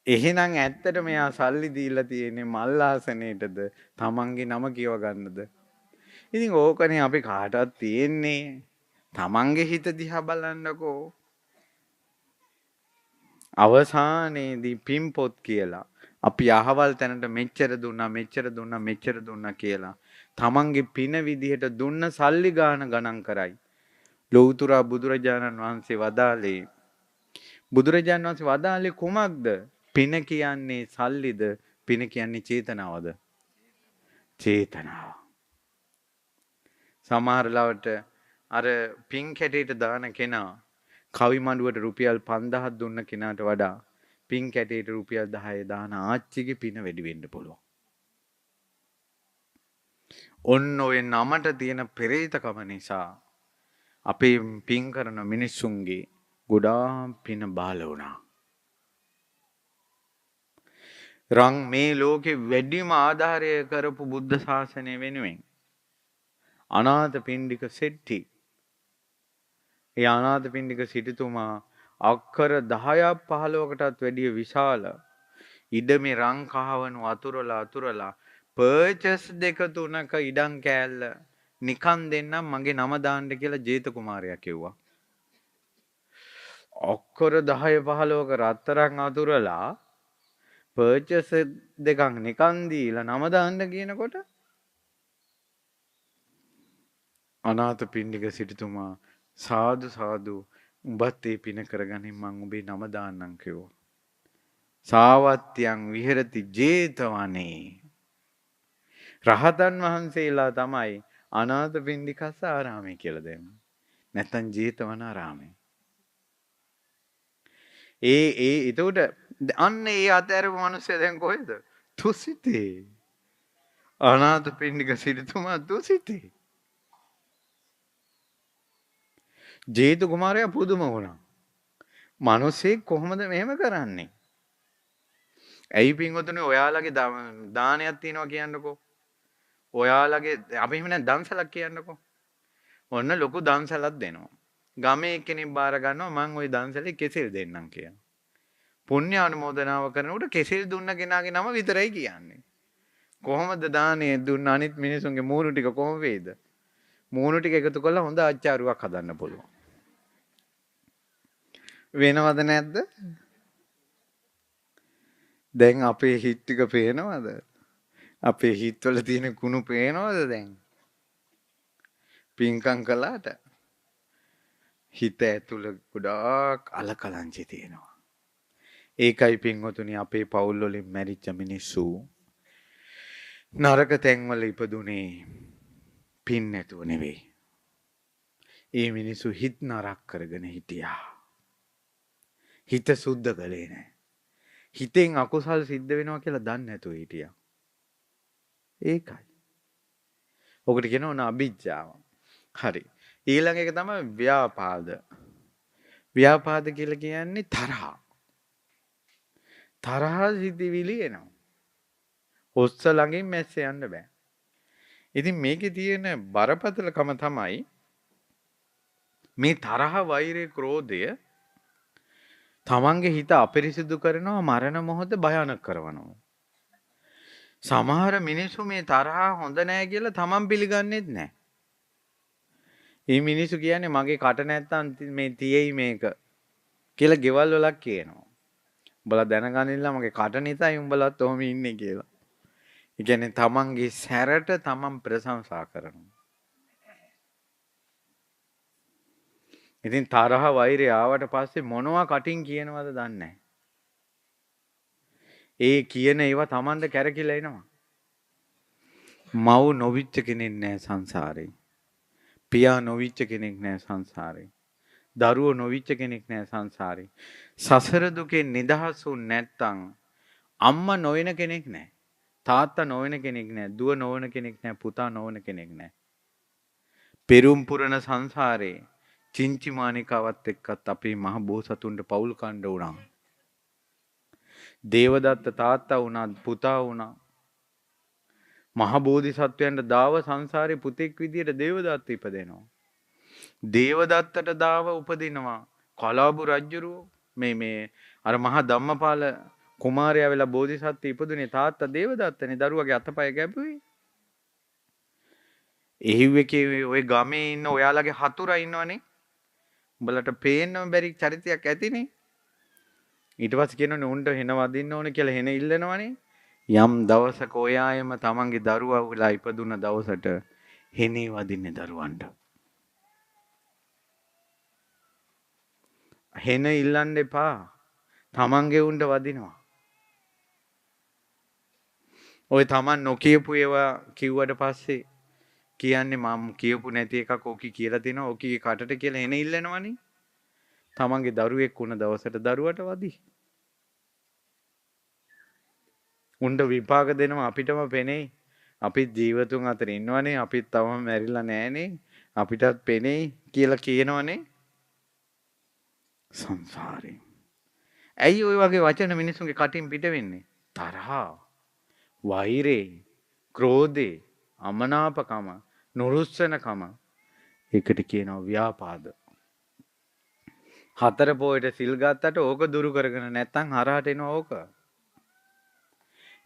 එහෙනම් ඇත්තට මෙයා සල්ලි දීලා තියෙන්නේ මල් ආසනේටද තමන්ගේ නම කියව ගන්නද? ඉතින් ඕකනේ අපි කාටවත් තියෙන්නේ. තමන්ගේ හිත දිහා බලන්නකෝ. අවසානයේදී පින් පොත් කියලා අපි අහවල් තැනට මෙච්චර දුන්නා කියලා තමන්ගේ පින විදිහට දුන්න සල්ලි ගණන් කරයි. ලෞතර බුදුරජාණන් වහන්සේ වදාළේ කුමක්ද? පින කියන්නේ සල්ලිද? පින කියන්නේ චේතනාවද? චේතනාව. සමහර ලාවට අර පින් කැටේට දාන කෙනා කවි මඩුවට රුපියල් 5000ක් දුන්න කෙනාට වඩා පින් කැටේට රුපියල් 10 දාන ආච්චිගේ පින වැඩි වෙන්න පුළුවන්. ඔන්න ඔය නමට තියෙන පෙරේතකම නිසා අපේ පින් කරන මිනිස්සුන්ගේ ගොඩාක් පින බාල වුණා. රං මේ ලෝකේ වැඩිම ආධාරය කරපු බුද්ධ ශාසනය වෙනුවෙන් අනාථපිණ්ඩික සෙට්ටි. ඒ අනාථපිණ්ඩික සිටුතුමා අක්කර 10ක් 15කටත් වැඩිය විශාල ඉඩමේ රං කහවණු අතුරලා පර්චස් 2-3ක ඉඩම් කෑල්ල නිකන් දෙන්නම් මගේ නම දාන්න කියලා ජේත කුමාරයා කිව්වා. අක්කර 10 15ක රත්තරන් අතුරලා පර්චස් දෙකක් නිකන් දීලා නම දාන්න කියනකොට අනාථපිණ්ඩික සිටුතුමා සාදු උඹත් ඒ පින කරගනින් මං උඹේ නම දාන්නම් කිව්වා. සාවත්‍යං විහෙරති ජේතවනේ. රහතන් වහන්සේලා තමයි අනාථපිණ්ඩිකස්ස ආරාමය කියලා දෙන්නේ. නැත්නම් ජේතවනාරාමය. එතකොට අන්න ඒ අතරම මිනිස්සු දැන් කොහෙද? තුසිතේ. අනාථපිණ්ඩික සිටුතුමා තුසිතේ. ජේතු කුමාරයා පුදුම වුණා. මිනිස්සේ කොහොමද මෙහෙම කරන්නේ? ඇයි පින්වතුනි ඔයාලගේ දානයක් තියෙනවා කියන්නකෝ. ඔයාලගේ අපි එහෙම නැත්නම් දන්සලක් කියන්නකෝ. ඔන්න ලොකු දන්සලක් දෙනවා. ගමේ කෙනෙක් බාර ගන්නවා මං ওই දන්සලේ කෙසෙල් දෙන්නම් කියලා. පුණ්‍ය අනුමෝදනාව කරනකොට කෙසෙල් දුන්න කෙනාගේ නම විතරයි කියන්නේ. කොහොමද දානේ දුන්න අනිත් මිනිසුන්ගේ මූණු ටික කොහොම වේද? මූණු ටික එකතු කරලා හොඳ අච්චාරුවක් හදන්න පුළුවන්. වෙනවද නැද්ද? දැන් අපේ හිත් ටික පේනවද? අපේ හිත්වල තියෙන කුණු පේනවද දැන්? පින්කම් කළාට හිත ඇතුළ ගොඩාක් අලකලංචි තියෙනවා. ඒකයි පින්වතුනි අපේ පවුල් වලින් මැරිච්ච මිනිස්සු නරක තැන්වල ඉපදුනේ පින් නැතුව නෙවෙයි. ඒ මිනිස්සු හිත නරක කරගෙන හිටියා. හිත සුද්ධ කළේ නැහැ. හිතෙන් අකුසල් සිද්ධ වෙනවා කියලා දන්නේ නැතුව හිටියා. ඒකයි. ඔකට කියනවා න අභිජ්ජාව. හරි. ඊළඟ එක තමයි ව්‍යාපාද. ව්‍යාපාද කියලා කියන්නේ තරහ. තරහ සිතිවිලි එනවා. හොස්ස ළඟින් මැස්ස යන්න බෑ. ඉතින් මේකේ තියෙන බරපතලකම තමයි මේ තරහ වෛරය ක්‍රෝධය තමන්ගේ හිත අපිරිසිදු කරනවා මරණ මොහොත භයානක කරනවා. සමහර මිනිස්සු මේ තරහා හොඳ නෑ කියලා තමන් පිළිගන්නේත් නෑ. මේ මිනිස්සු කියන්නේ මගේ කට නැත්තම් මේ තියෙයි මේක කියලා ගෙවල් වලක් කියනවා. උඹලා දැනගනින්න මගේ කට නිසායි උඹලත් ඔහොම ඉන්නේ කියලා. ඒ කියන්නේ තමන්ගේ සැරට තමන් ප්‍රශංසා කරනවා. ඉතින් තරහ වෛරය ආවට පස්සේ මොනවා කටින් කියනවද දන්නේ නැහැ. ඒ කියන ඒවා තමන්ට කැරකිලා එනවා. මව් නොවිච්ච කෙනෙක් නැහැ සංසාරේ. පියා නොවිච්ච කෙනෙක් නැහැ සංසාරේ. දරුවෝ නොවිච්ච කෙනෙක් නැහැ සංසාරේ. සසර දුකෙන් නිදහස් වුනේ නැත්තම් අම්මා නොවන කෙනෙක් නැහැ. තාත්තා නොවන කෙනෙක් නැහැ. දුව නොවන කෙනෙක් නැහැ. පුතා නොවන කෙනෙක් නැහැ. පෙරුම් පුරන සංසාරේ චින්චි මානිකාවත් එක්කත් අපේ මහ බෝසතුන්ට පවුල් කණ්ඩ වුණා. දේවදත්ත තාත්තා වුණා, පුතා වුණා. මහ බෝධිසත්වයන්ට දාව සංසාරේ පුතෙක් විදියට දේවදත්ත ඉපදෙනවා. දේවදත්තට දාව උපදිනවා. කලාබු රජුරු මේ අර මහා ධම්මපාල කුමාරයා වෙලා බෝධිසත්ව ඉපදුනේ තාත්තා දේවදත්තනේ දරුවගේ අතපය ගැබුවේ. එහිවෙකේ ඔය ගමේ ඉන්න ඔයාලගේ හතුරා ඉන්නවනේ. උඹලට පේන්නම බැරි චරිතයක් ඇතිනේ. ඊට පස්සේ කියනෝනේ උන්ට හෙන වදින්න ඕනේ කියලා හෙන ඉල්ලනවනේ. යම් දවසක ඔයායම තමන්ගේ දරුවා වෙලා ඉපදුන දවසට හෙනේ වදින්නේ දරුවන්ට. හෙන ඉල්ලන්න එපා. තමන්ගේ උන්ට වදිනවා. ඔය තමන් නොකියපු ඒවා කිව්වට පස්සේ කියන්නේ මම කියපු නැති එකක් ඕකි කියලා තිනවා. ඕකිගේ කටට කියලා එන ඉල්ලනවනේ. තමන්ගේ දරුවෙක් වුණ දවසට දරුවට වදි. උන්ට විපාක දෙනවා අපිටම පෙනෙයි. අපිත් ජීවතුන් අතර ඉන්නවනේ. අපිත් තවම මැරිලා නෑනේ. අපිටත් පෙනෙයි කියලා කියනවනේ. සංසාරේ. ඇයි ওই වගේ වචන මිනිස්සුන්ගේ කටින් පිට වෙන්නේ? තරහා, වෛරේ, ක්‍රෝධේ, අමනාපකම, නුරුස්සනකම. ඒකට කියනවා ව්‍යාපාද. හතර පොයට සිල් ගත්තට ඕක දුරු කරගෙන නැත්තම් හරහට එනවා ඕක.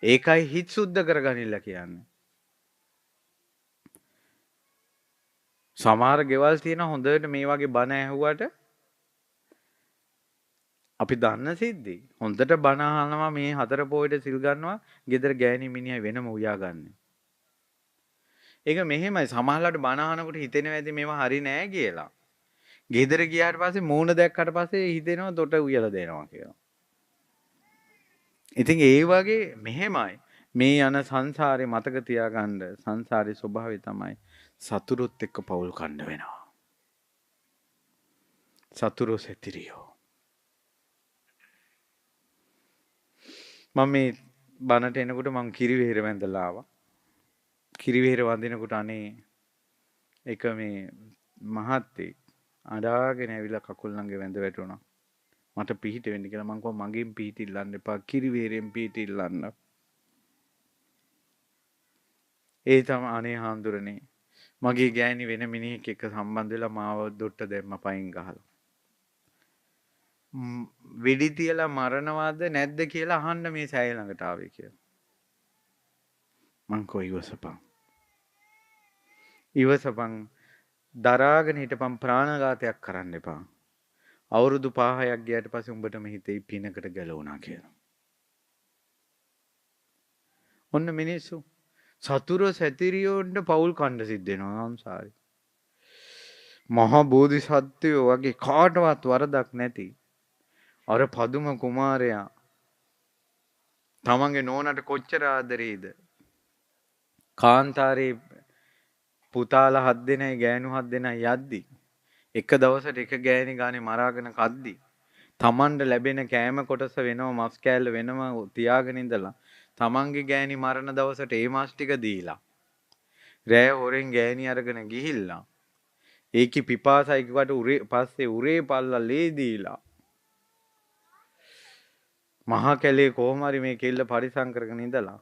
ඒකයි හිත සුද්ධ කරගනින්න කියන්නේ. සමහර ගෙවල් තියෙන හොඳට මේ වගේ බණ ඇහුවට අපි දන්න සිද්ධි. හොඳට බණ අහනවා මේ හතර පොයට සිල් ගන්නවා, ගෙදර ගෑණි මිනිහා වෙනම උයා ගන්න. ඒක මෙහෙමයි සමහරවිට බණ අහනකොට හිතෙනවා ඇති මේවා හරි නෑ කියලා. ගෙදර ගියාට පස්සේ මූණ දැක්කට පස්සේ හිතෙනවා දොට උයලා දෙනවා කියලා. ඉතින් ඒ වගේ මෙහෙමයි මේ යන සංසාරේ මතක තියාගන්න සංසාරේ ස්වභාවය තමයි සතුරුත් එක්ක පවුල් කණ්ඩ වෙනවා. සතුරු සෙතිරියෝ. මම මේ බණට එනකොට මම කිරිවෙහෙර වැඳලා ආවා. කිරිවෙහෙර වඳිනකොට අනේ එක මේ මහත්තයෙක් අඩාගෙන ඇවිල්ලා කකුල් ළඟ වැඳ වැටුණා. මට පිහිට වෙන්න කියලා මං කිව්වා මගෙන් පිහිට ඉල්ලන්න එපා කිරිවෙහෙරෙන් පිහිට ඉල්ලන්න. ඒ තමයි අනේ හාමුදුරනේ මගේ ගෑණි වෙන මිනිහෙක් එක්ක සම්බන්ධ වෙලා මාව දොට්ට දැම්ම පයින් ගහලා. වෙඩි තියලා මරනවද නැද්ද කියලා අහන්න මේ සෑය ළඟට ආවේ කියලා. මං කෝ ඉවසපන්. ඉවසපන් දරාගෙන හිටපන් ප්‍රාණඝාතයක් කරන්න එපා. අවුරුදු 5-6ක් ගියාට පස්සේ උඹටම හිතේ පිනකට ගැලවුණා කියලා. ඔන්න මිනිස්සු සතුරු සැතිරියෝන්ට පවුල් කණ්ඩ සිද්ධ වෙනවා සංසාරේ. මහා බෝධිසත්වයෝ වගේ කාටවත් වරදක් නැති අර පදුම කුමාරයා තමන්ගේ නෝනට කොච්චර ආදරේද? කාන්තාරේ පුතාලා 7 දෙනයි ගෑනු 7 දෙනයි යද්දි එක දවසට එක ගෑණි ගානේ මරාගෙන කද්දි තමන්ට ලැබෙන කෑම කොටස වෙනව මස් කෑල්ල වෙනව තියාගෙන ඉඳලා තමන්ගේ ගෑණි මරණ දවසට ඒ මාස් ටික දීලා රෑ හොරෙන් ගෑණි අරගෙන ගිහිල්ලා ඒකි පිපාසයි කිව්වට උරේ පස්සේ උරේ පල්ලා ලේ දීලා මහා කැලේ කොහොම හරි මේ කෙල්ල පරිසම් කරගෙන ඉඳලා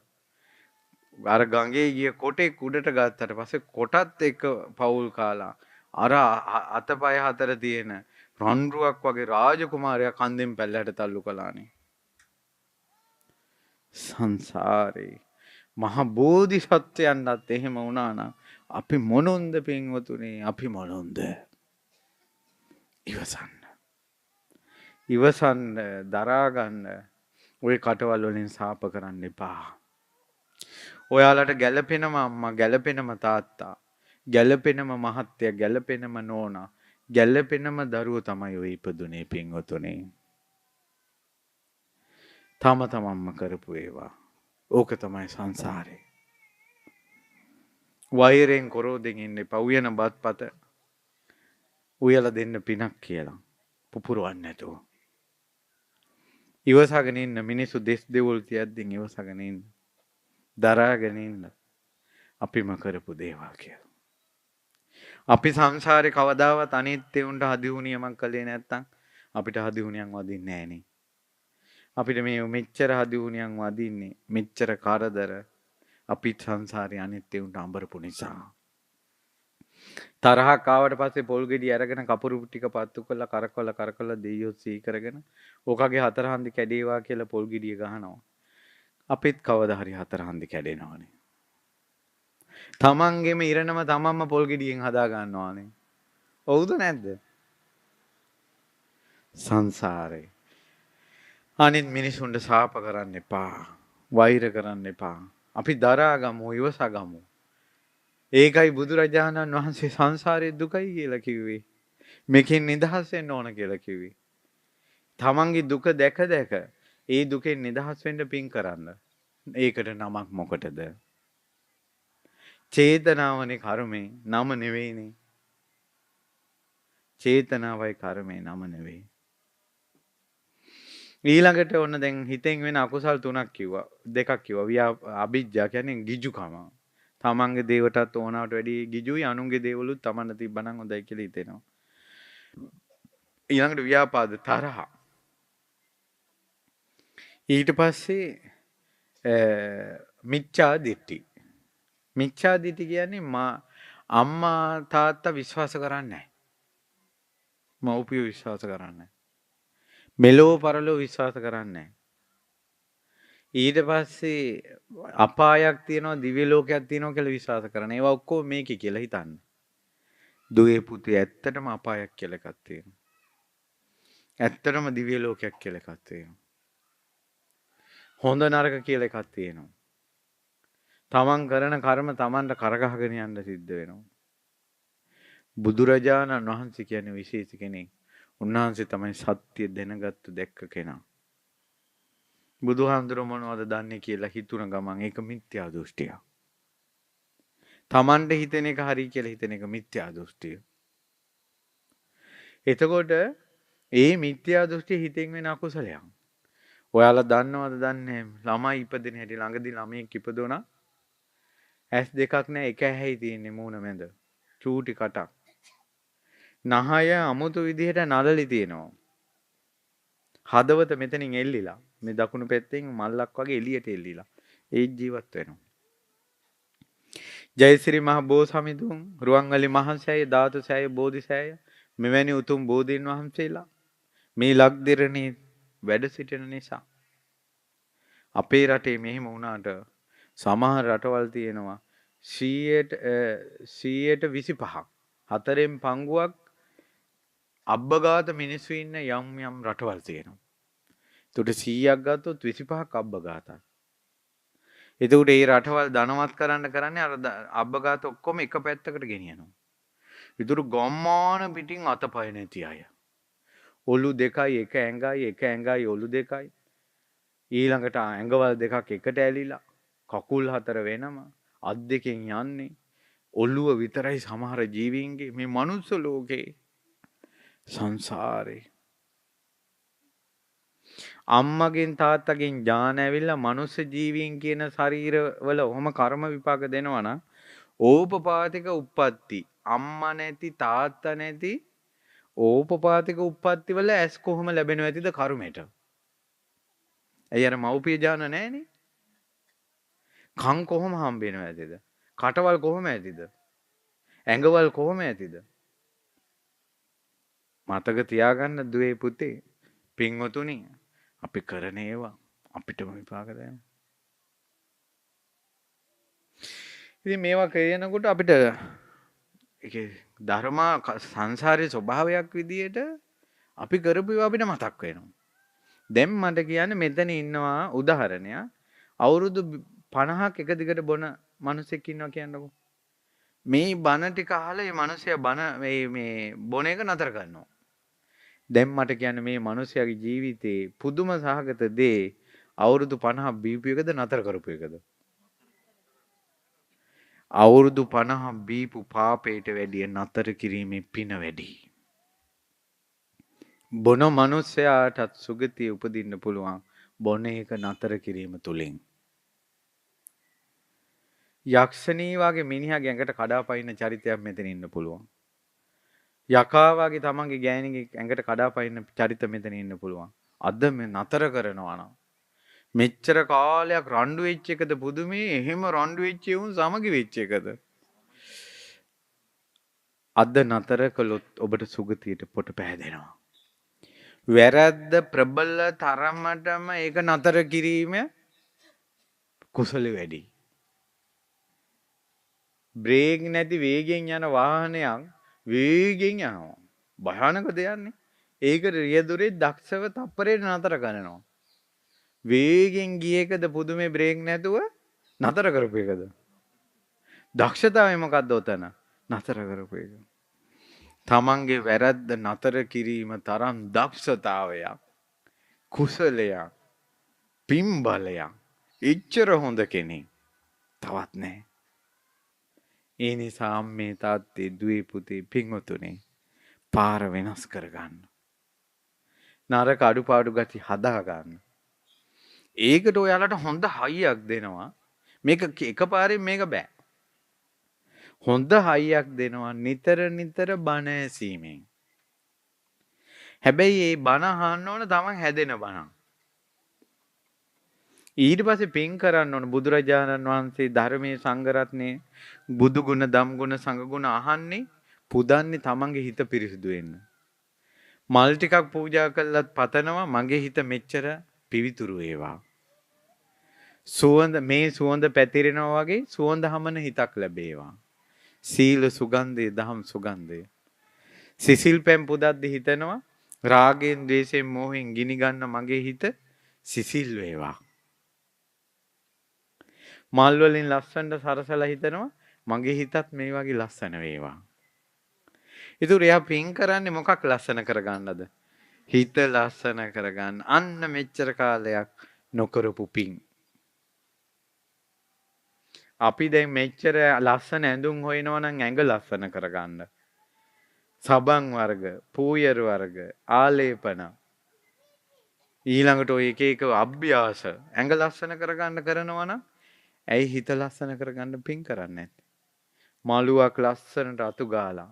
අර ගඟේ ගිය කොටෙක් උඩට ගත්තට පස්සේ කොටත් එක පවුල් කාලා අර අතපය හතර තියෙන රන්රුවක් වගේ රාජකුමාරයා කන්දෙන් පැල්ලට තල්ලු කළානේ. සංසාරේ මහ බෝධිසත්වයන්ටත් එහෙම වුණා නම් අපි මොනොන්ද පින්වතුනි අපි මොනොන්ද? ඉවසන්න දරා ගන්න ওই කටවල් වලින් සාප කරන්න එපා. ඔයාලට ගැළපෙනම අම්මා ගැළපෙනම තාත්තා ගැළපෙනම මහත්තයා ගැළපෙනම නෝනා ගැළපෙනම දරුවෝ තමයි ඔය ඉපදුනේ පින්වතුනි. තම තමන්ම කරපු ඒවා. ඕක තමයි සංසාරේ. වෛරෙන් කොරෝදෙන් ඉන්න එපා. උයන බත්පත උයලා දෙන්න පිනක් කියලා. පුපුරවන්න නැතුව. ඉවසගෙන ඉන්න මිනිස්සු දෙස් දෙවොල් තියද්දින් ඉවසගෙන ඉන්න. දරාගෙන ඉන්න. අපිම කරපු දේවල් කියලා. අපි සංසාරේ කවදාවත් අනිත්‍ය උන්ට හදිහුනියමක් කළේ නැත්තම් අපිට හදිහුනියම් වදින්නේ නෑනේ. අපිට මේ මෙච්චර හදිහුනියම් වදින්නේ මෙච්චර කරදර අපිත් සංසාරේ අනිත්‍ය උන්ට අඹරපු නිසා. තරහක් ආවට පස්සේ පොල් ගෙඩි අරගෙන කපුරු ටික පත්තු කරලා කරකවලා දෙයියෝ සී කරගෙන ඕකගේ හතර හන්දි කැඩේවා කියලා පොල් ගෙඩිය ගහනවා. අපිත් කවදා හරි හතර හන්දි කැඩෙනවානේ. තමන්ගේම ඉරණම තමන්ම පොල් ගෙඩියෙන් හදා ගන්නවානේ. ඔව්ද නැද්ද? සංසාරේ අනිත් මිනිසුන්ට සාප කරන්න එපා. වෛර කරන්න එපා. අපි දරා ගමු, ඉවසා ගමු. ඒකයි බුදුරජාණන් වහන්සේ සංසාරයේ දුකයි කියලා කිව්වේ. මේකෙන් නිදහස් වෙන්න ඕන කියලා කිව්වේ. තමන්ගේ දුක දැක දැක ඒ දුකෙන් නිදහස් වෙන්න පින් කරන්න. ඒකට නමක් මොකටද? චේතනාවනේ කර්මේ, නම නෙවෙයිනේ. චේතනාවයි කර්මේ, නම නෙවෙයි. ඊළඟට ඔන්න දැන් හිතෙන් වෙන අකුසල් තුනක් කිව්වා. දෙකක් කිව්වා. අවිජ්ජා කියන්නේ ගිජුකම. තමන්ගේ දේවටත් ඕනවට වැඩි ගිජුයි, අනුන්ගේ දේවලුත් තමන්ට තිබ්බනම් හොඳයි කියලා හිතෙනවා. ඊළඟට ව්‍යාපාද තරහ. ඊට පස්සේ මිච්ඡා දිට්ඨි. මිච්ඡා දිට්ඨි කියන්නේ අම්මා තාත්තා විශ්වාස කරන්නේ නැහැ. මව්පියෝ විශ්වාස කරන්නේ නැහැ. මෙලෝ පරලෝ විශ්වාස කරන්නේ නැහැ. ඊට පස්සේ අපායක් තියෙනවා, දිව්‍ය ලෝකයක් තියෙනවා කියලා විශ්වාස කරන. ඒවා ඔක්කොම මේකේ කියලා හිතන්න. දුවේ පුතේ ඇත්තටම අපායක් කියලා එකක් තියෙනවා. ඇත්තටම දිව්‍ය ලෝකයක් කියලා එකක් තියෙනවා. හොඳ නරක කියලා එකක් තියෙනවා. තමන් කරන කර්ම තමන්ට කරගහගෙන යන්න සිද්ධ වෙනවා. බුදුරජාණන් වහන්සේ කියන්නේ විශේෂ කෙනෙක්. උන්වහන්සේ තමයි සත්‍ය දැනගත්තු දැක්ක කෙනා. බුදුහාමුදුරුවෝ මොනවද දන්නේ කියලා හිතුන ගමන් ඒක මිත්‍යා දෘෂ්ටිය. තමන්ට හිතෙන එක හරි කියලා හිතෙන එක මිත්‍යා දෘෂ්ටිය. එතකොට ඒ මිත්‍යා දෘෂ්ටිය හිතෙන් වෙන අකුසලයක්. ඔයාලා දන්නවද දන්නේ ළමයි ඉපදෙන හැටි ළඟදී ළමයෙක් ඉපදුණා. ඇස් දෙකක් නැහැ, එක ඇහැයි තියෙන්නේ මූණ මැද. චූටි කටක්. නහය අමුතු විදිහට නළලි තියෙනවා. හදවත මෙතනින් එල්ලිලා මේ දකුණු පැත්තෙන් මල්ලක් වගේ එළියට එල්ලිලා ඒ ජීවත් වෙනවා. ජයසිරි මහ බෝසමිඳුන්, රුවන්වැලි මහසෑය, ධාතුසෑය, බෝධිසෑය මෙවැනි උතුම් බෝධීන් වහන්සේලා මේ ලක්දිරණේ වැඩ සිටින නිසා අපේ රටේ මෙහෙම වුණාට සමහර රටවල් තියෙනවා 125ක් හතරෙන් පංගුවක් අබ්බගාත මිනිස්සු ඉන්න යම් යම් රටවල් තියෙනවා. එතකොට 100ක් ගත්තොත් 25ක් අබ්බගාතයි. එතකොට මේ රටවල් ධනවත් කරන්න කරන්නේ අර අබ්බගාත ඔක්කොම එක පැත්තකට ගෙනියනවා. ඊටු ගම්මාන පිටින් අතපය නැති අය. ඔලු දෙකයි එක ඇඟයි ඔලු දෙකයි. ඊළඟට ඇඟවල් දෙකක් එකට ඇලිලා කකුල් හතර වෙනම අත් දෙකෙන් යන්නේ. ඔළුව විතරයි සමහර ජීවීන්ගේ මේ මනුස්ස ලෝකේ සංසාරේ. අම්මගෙන් තාත්තගෙන් ඥාන ඇවිල්ලා මනුස්ස ජීවීන් කියන ශරීරවල ඔහොම කර්ම විපාක දෙනවා නම් ඕපපාතික උප්පත්ති. අම්මා නැති තාත්තා නැති ඕපපාතික උප්පත්ති වල ඇස් කොහොම ලැබෙනව ඇතිද කර්මයට? ඇයි අර මව්පිය ඥාන නැහැනේ? කන් කොහොම හම්බ වෙනව ඇතිද? කටවල් කොහොම ඇතිද? ඇඟවල් කොහොම ඇතිද? මතක තියාගන්න දුවේ පුතේ පින්වතුනි අපි කරන ඒවා අපිටම විපාක දෙනවා. ඉතින් මේවා කියනකොට අපිට ඒකේ ධර්මා සංසාරයේ ස්වභාවයක් විදියට අපි කරපු ඒවා අපිට මතක් වෙනවා. දැන් මට කියන්නේ මෙතන ඉන්නවා උදාහරණයක් අවුරුදු 50ක් එක දිගට බොන මිනිසෙක් ඉන්නවා කියන්නකෝ. මේ බන ටික අහලා මේ මිනිසයා බන මේ බොන එක නතර කරනවා. දැන් මට කියන්නේ මේ මිනිසයාගේ ජීවිතේ පුදුම සහගත දේ අවුරුදු 50ක් බීපු එකද නතර කරපු එකද? අවුරුදු 50ක් බීපු පාපයට වැඩිය නතර කිරීමේ පින වැඩි. බොන මිනිසයාටත් සුගතිය උපදින්න පුළුවන් බොන එක නතර කිරීම තුලින්. යක්ෂණී වගේ මිනිහාගේ ඇඟට කඩාපයින්න චරිතයක් මෙතන ඉන්න පුළුවන්. යකා වගේ තමන්ගේ ගෑණිගේ ඇඟට කඩාපයින්න චරිත මෙතන ඉන්න පුළුවන්. අද මේ නතර කරනවා නම් මෙච්චර කාලයක් රණ්ඩු වෙච්ච එකද පුදුමේ එහෙම රණ්ඩු වෙච්ච උන් සමගි වෙච්ච එකද? අද නතර කළොත් ඔබට සුගතියට පොට පෑදෙනවා. වැරද්ද ප්‍රබල තරමටම ඒක නතර කිරීම කුසල වැඩි. බ්‍රේක් නැති වේගෙන් යන වාහනයක් වේගෙන් යනවා. භයානක දෙයක්නේ. ඒක රියදුරේ දක්ෂව තප්පරේ නතර කරනවා. වේගෙන් ගිය එකද පුදුමේ බ්‍රේක් නැතුව නතර කරපු එකද? දක්ෂතාවය මොකද්ද උතන? නතර කරපු එක. තමන්ගේ වැරද්ද නතර කිරීම තරම් දක්ෂතාවයක් කුසලයක් පින්බලයක් එච්චර හොඳ කෙනෙක් තවත් නැහැ. ඒ නිසා අම්මේ තාත්තේ දුවේ පුතේ පින්වතුනේ පාර වෙනස් කරගන්න. නරක අඩුපාඩු ගති හදා ගන්න. ඒකට ඔයාලට හොඳ හයියක් දෙනවා. මේක එකපාරින් මේක බෑ. හොඳ හයියක් දෙනවා නිතර නිතර බණ ඇසීමෙන්. හැබැයි මේ බණ අහන්න ඕන තමන් හැදෙන බණ. ඊට පස්සේ පින් කරන්න ඕන බුදුරජාණන් වහන්සේ ධර්මයේ සංඝරත්නයේ බුදු ගුණ ධම් ගුණ සංඝ ගුණ අහන්නේ පුදන්නේ තමන්ගේ හිත පිරිසිදු වෙන්න. මල් ටිකක් පූජා කළත් පතනවා මගේ හිත මෙච්චර පිවිතුරු වේවා. සුවඳ මේ සුවඳ පැතිරෙනවා වගේ සුවඳ හමන හිතක් ලැබේවා. සීල සුගන්ධය දහම් සුගන්ධය. සිසිල් පැන් පුදද්දි හිතනවා රාගයෙන් ද්වේෂයෙන් මෝහෙන් ගිනි ගන්න මගේ හිත සිසිල් වේවා. මල් වලින් ලස්සනට සරසලා හිතනවා මගේ හිතත් මේ වගේ ලස්සන වේවා. ඒතර එයා පින් කරන්නේ මොකක් ලස්සන කරගන්නද? හිත ලස්සන කරගන්න. අන්න මෙච්චර කාලයක් නොකරපු පින්. අපි දැන් මෙච්චර ලස්සන ඇඳුම් හොයනවා නම් ඇඟ ලස්සන කරගන්න. සබන් වර්ග, පූයර වර්ග, ආලේපන. ඊළඟට ඔය එක එක අභ්‍යාස ඇඟ ලස්සන කරගන්න කරනවා නම් ඇයි හිත ලස්සන කරගන්න පින් කරන්නේ නැත්තේ? මලුවක් ලස්සනට අතු ගාලා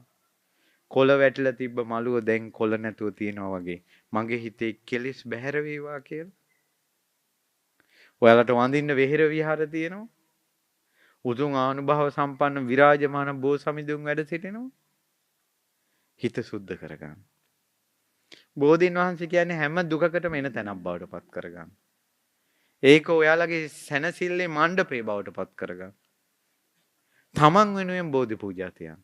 කොළ වැටිලා තිබ්බ මලුව දැන් කොළ නැතුව තියෙනවා වගේ මගේ හිතේ කෙලිස් බැහැර වේවා කියලා. ඔයාලට වඳින්න වෙහෙර විහාර තියෙනවා. උතුම් ආනුභාව සම්පන්න විරාජමාන බෝසමිඳුන් වැඩ සිටිනවා. හිත සුද්ධ කරගන්න. බෝධීන් වහන්සේ කියන්නේ හැම දුකකටම එන තැනක් බවට පත් කරගන්න. ඒක ඔයාලගේ සැනසෙල්ලේ මණ්ඩපේ බවට පත් කරගන්න. තමන් වෙනුවෙන් බෝධි පූජා තියන්න.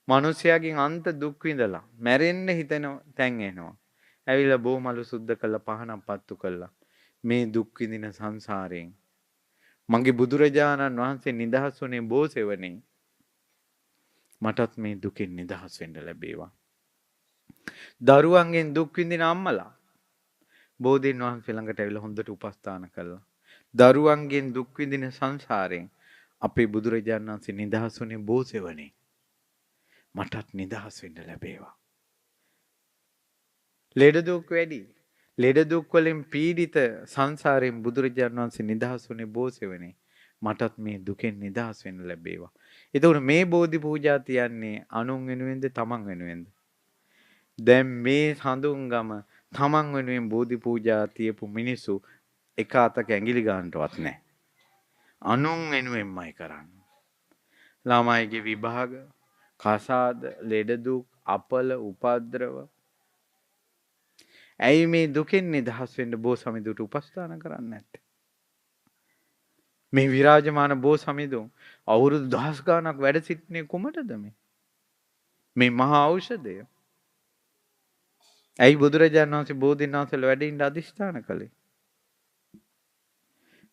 මිනිස්යාගෙන් අන්ත දුක් විඳලා මැරෙන්න හිතෙන තැන් එනවා. ඇවිල්ලා බෝමලු සුද්ධ කළා පහනක් පත්තු කළා. මේ දුක් විඳින සංසාරයෙන් මගේ බුදුරජාණන් වහන්සේ නිදහස් වුණේ බෝසෙවණේ. මටත් මේ දුකෙන් නිදහස් වෙන්න ලැබේවා. දරුවන්ගෙන් දුක් විඳින අම්මලා බෝධීන් වහන්සේ ළඟට ඇවිල්ලා හොඳට උපස්ථාන කළා. දරුවන්ගෙන් දුක් විඳින සංසාරයෙන් අපේ බුදුරජාණන් වහන්සේ නිදහස් වුණේ බෝසෙවණේ. මටත් නිදහස් වෙන්න ලැබේවා. ලෙඩ දුක් වැඩි. ලෙඩ දුක් වලින් පීඩිත සංසාරයෙන් බුදුරජාණන් වහන්සේ නිදහස් වුණේ බෝසෙවණේ. මටත් මේ දුකෙන් නිදහස් වෙන්න ලැබේවා. එතකොට මේ බෝධි පූජා තියන්නේ අනුන් වෙනුවෙන්ද තමන් වෙනුවෙන්ද? දැන් මේ සඳුන්ගම තමන් වෙනුවෙන් බෝධි පූජා තියපු මිනිස්සු එක අතක ඇඟිලි ගන්නටවත් නැහැ. අනුන් වෙනුවෙන්මයි කරන්නේ. ළමයිගේ විභාග, කසාද, ලෙඩ දුක්, අපල, උපද්‍රව. ඇයි මේ දුකෙන් නිදහස් වෙන්න බෝසමිඳුට උපස්ථාන කරන්නේ නැත්තේ? මේ විරාජමාන බෝසමිඳුන් අවුරුදු දහස් ගාණක් වැඩ සිටින්නේ කුමටද මේ? මේ මහා ඖෂධය. ඇයි බුදුරජාණන් වහන්සේ බෝධීන් වහන්සේලා වැඩ ඉන්න අදිෂ්ඨාන කළේ?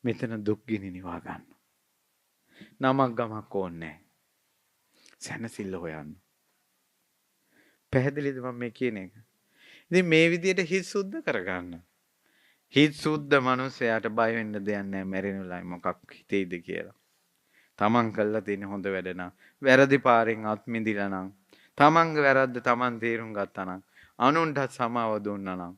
මෙතන දුක් ගිනි නිවා ගන්න. නමක් ගමක් ඕනේ නැහැ. සැනසෙල්ල හොයන්න. පැහැදිලිද මම මේ කියන එක? ඉතින් මේ විදිහට හිත සුද්ධ කරගන්න. හිත සුද්ධ මනුස්සයාට බය වෙන්න දෙයක් නැහැ මැරෙනුලයි මොකක් හිතෙයිද කියලා. තමන් කළා තියෙන හොඳ වැඩ නම් වැරදි පාරෙන් අත් මිදිලා නම් තමන්ගේ වැරද්ද තමන් තේරුම් ගත්තා නම් අනුන්ටත් සමාව දුන්නා නම්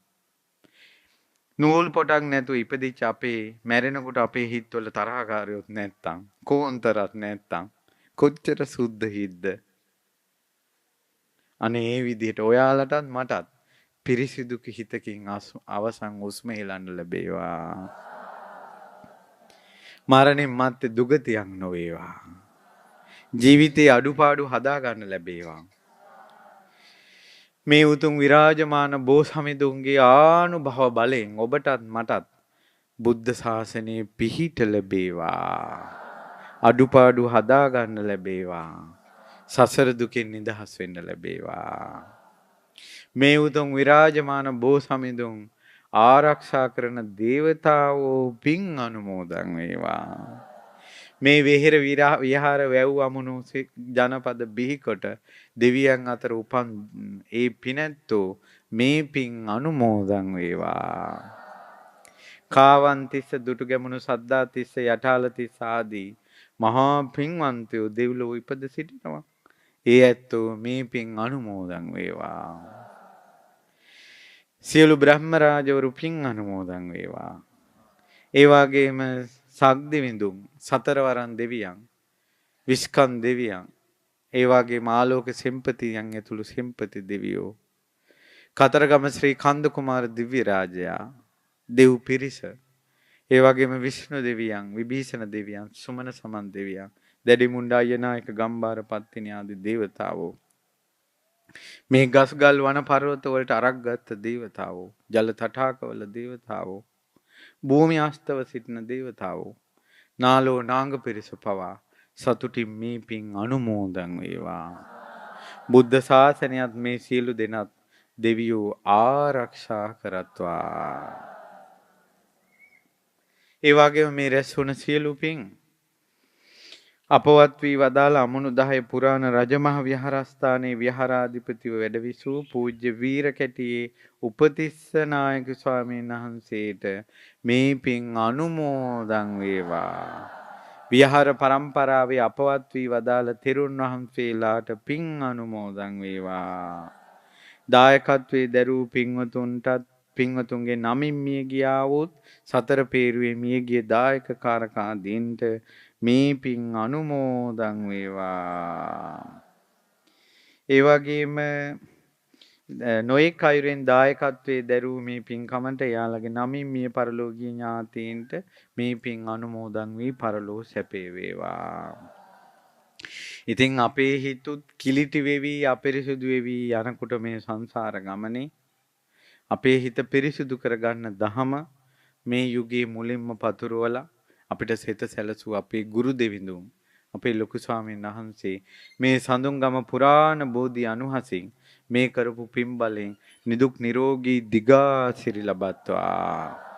නූල් පොටක් නැතුව ඉපදිච්ච අපේ මැරෙනකොට අපේ හිතවල තරහකාරියොත් නැත්තම් කෝන්තරත් නැත්තම් කොච්චර සුද්ධ හිද්ද? අනේ ඒ විදිහට ඔයාලටත් මටත් පිරිසිදු හිතකින් අවසන් උස්ම හෙලන්න ලැබේවා. මරණින් මත්තේ දුගතියක් නොවේවා. ජීවිතයේ අඩුපාඩු හදා ගන්න ලැබේවා. මේ උතුම් විරාජමාන බෝසමිඳුන්ගේ ආනුභව බලයෙන් ඔබටත් මටත් බුද්ධ ශාසනයේ පිහිට ලැබේවා. අඩුපාඩු හදා ගන්න ලැබේවා. සසර දුකින් නිදහස් වෙන්න ලැබේවා. මේ උතුම් විරාජමාන බෝසමිඳුන් ආරක්ෂා කරන දේවතාවෝ පින් අනුමෝදන් වේවා. මේ වෙහෙර විහාර වැව් අමුණු ජනපද බිහිකොට දෙවියන් අතර උපන් ඒ පිනැත්තෝ මේ පින් අනුමෝදන් වේවා. කාවන්තිස්ස දුටුගැමුණු සද්දාතිස්ස යටාලතිස්ස ආදී මහා පින්වන්තයෝ දෙව්ලොව ඉපද සිටිනවා. ඒ ඇත්තෝ මේ පින් අනුමෝදන් වේවා. සියලු බ්‍රහ්ම රාජවරු පින් අනුමෝදන් වේවා. ඒ වගේම සක්දිවිඳුන් සතරවරන් දෙවියන් විස්කන් දෙවියන් ඒ වගේම ආලෝක සෙම්පතියන් ඇතුළු සෙම්පති දෙවියෝ කතරගම ශ්‍රී කන්ද කුමාර දිව්‍ය රාජයා දෙව් පිරිස ඒ වගේම විෂ්ණු දෙවියන් විභීෂණ දෙවියන් සුමන සමන් දෙවියන් දැඩිමුණ්ඩා අයනායක ගම්බාර පත්තිනි ආදී දේවතාවෝ මේ ගස්ගල් වන පර්වත වලට අරක් ගත්ත දේවතාවෝ ජල තටාකවල දේවතාවෝ භූමි ආස්තව සිටින දේවතාවෝ නාලෝ නාංග පිරිස පවා සතුටින් මේ පින් අනුමෝදන් වේවා. බුද්ධ ශාසනයත් මේ සියලු දෙනත් දෙවියෝ ආරක්ෂා කරත්වා. ඒ වගේම මේ රැස් වුණ සියලු පින් අපවත් වී වදාළ අමුණු 10 පුරාණ රජමහ විහාරස්ථානයේ විහාරාධිපතිව වැඩවිසූ පූජ්‍ය වීරකැටියේ උපතිස්ස නායක ස්වාමීන් වහන්සේට මේ පින් අනුමෝදන් වේවා. විහාර පරම්පරාවේ අපවත් වී වදාළ තෙරුන් වහන්සේලාට පින් අනුමෝදන් වේවා. දායකත්වයේ දරූ පින්වතුන්ටත් පින්වතුන්ගේ නමින් මිය ගියා වූත් සතර පේරුවේ මිය ගිය දායක කාරකාදීන්ට මේ පින් අනුමෝදන් වේවා. ඒ වගේම නොයෙක් අයුරින් දායකත්වයේ දරූ මේ පින්කමට එයාලගේ නමින් මිය පරලෝකීය ඥාතීන්ට මේ පින් අනුමෝදන් වී පරලෝ සැපේ වේවා. ඉතින් අපේ හිතුත් කිලිටි වෙවි අපිරිසුදු වෙවි යනකොට මේ සංසාර ගමනේ අපේ හිත පිරිසිදු කරගන්න දහම මේ යුගයේ මුලින්ම පතුරවලා අපිට සිත සැලසූ අපේ ගුරු දෙවිඳුන් අපේ ලොකු ස්වාමීන් වහන්සේ මේ සඳුන්ගම පුරාණ බෝධි අනුහසින් මේ කරපු පින් බලෙන් නිදුක් නිරෝගී දිගාසිරි ලබත්වා.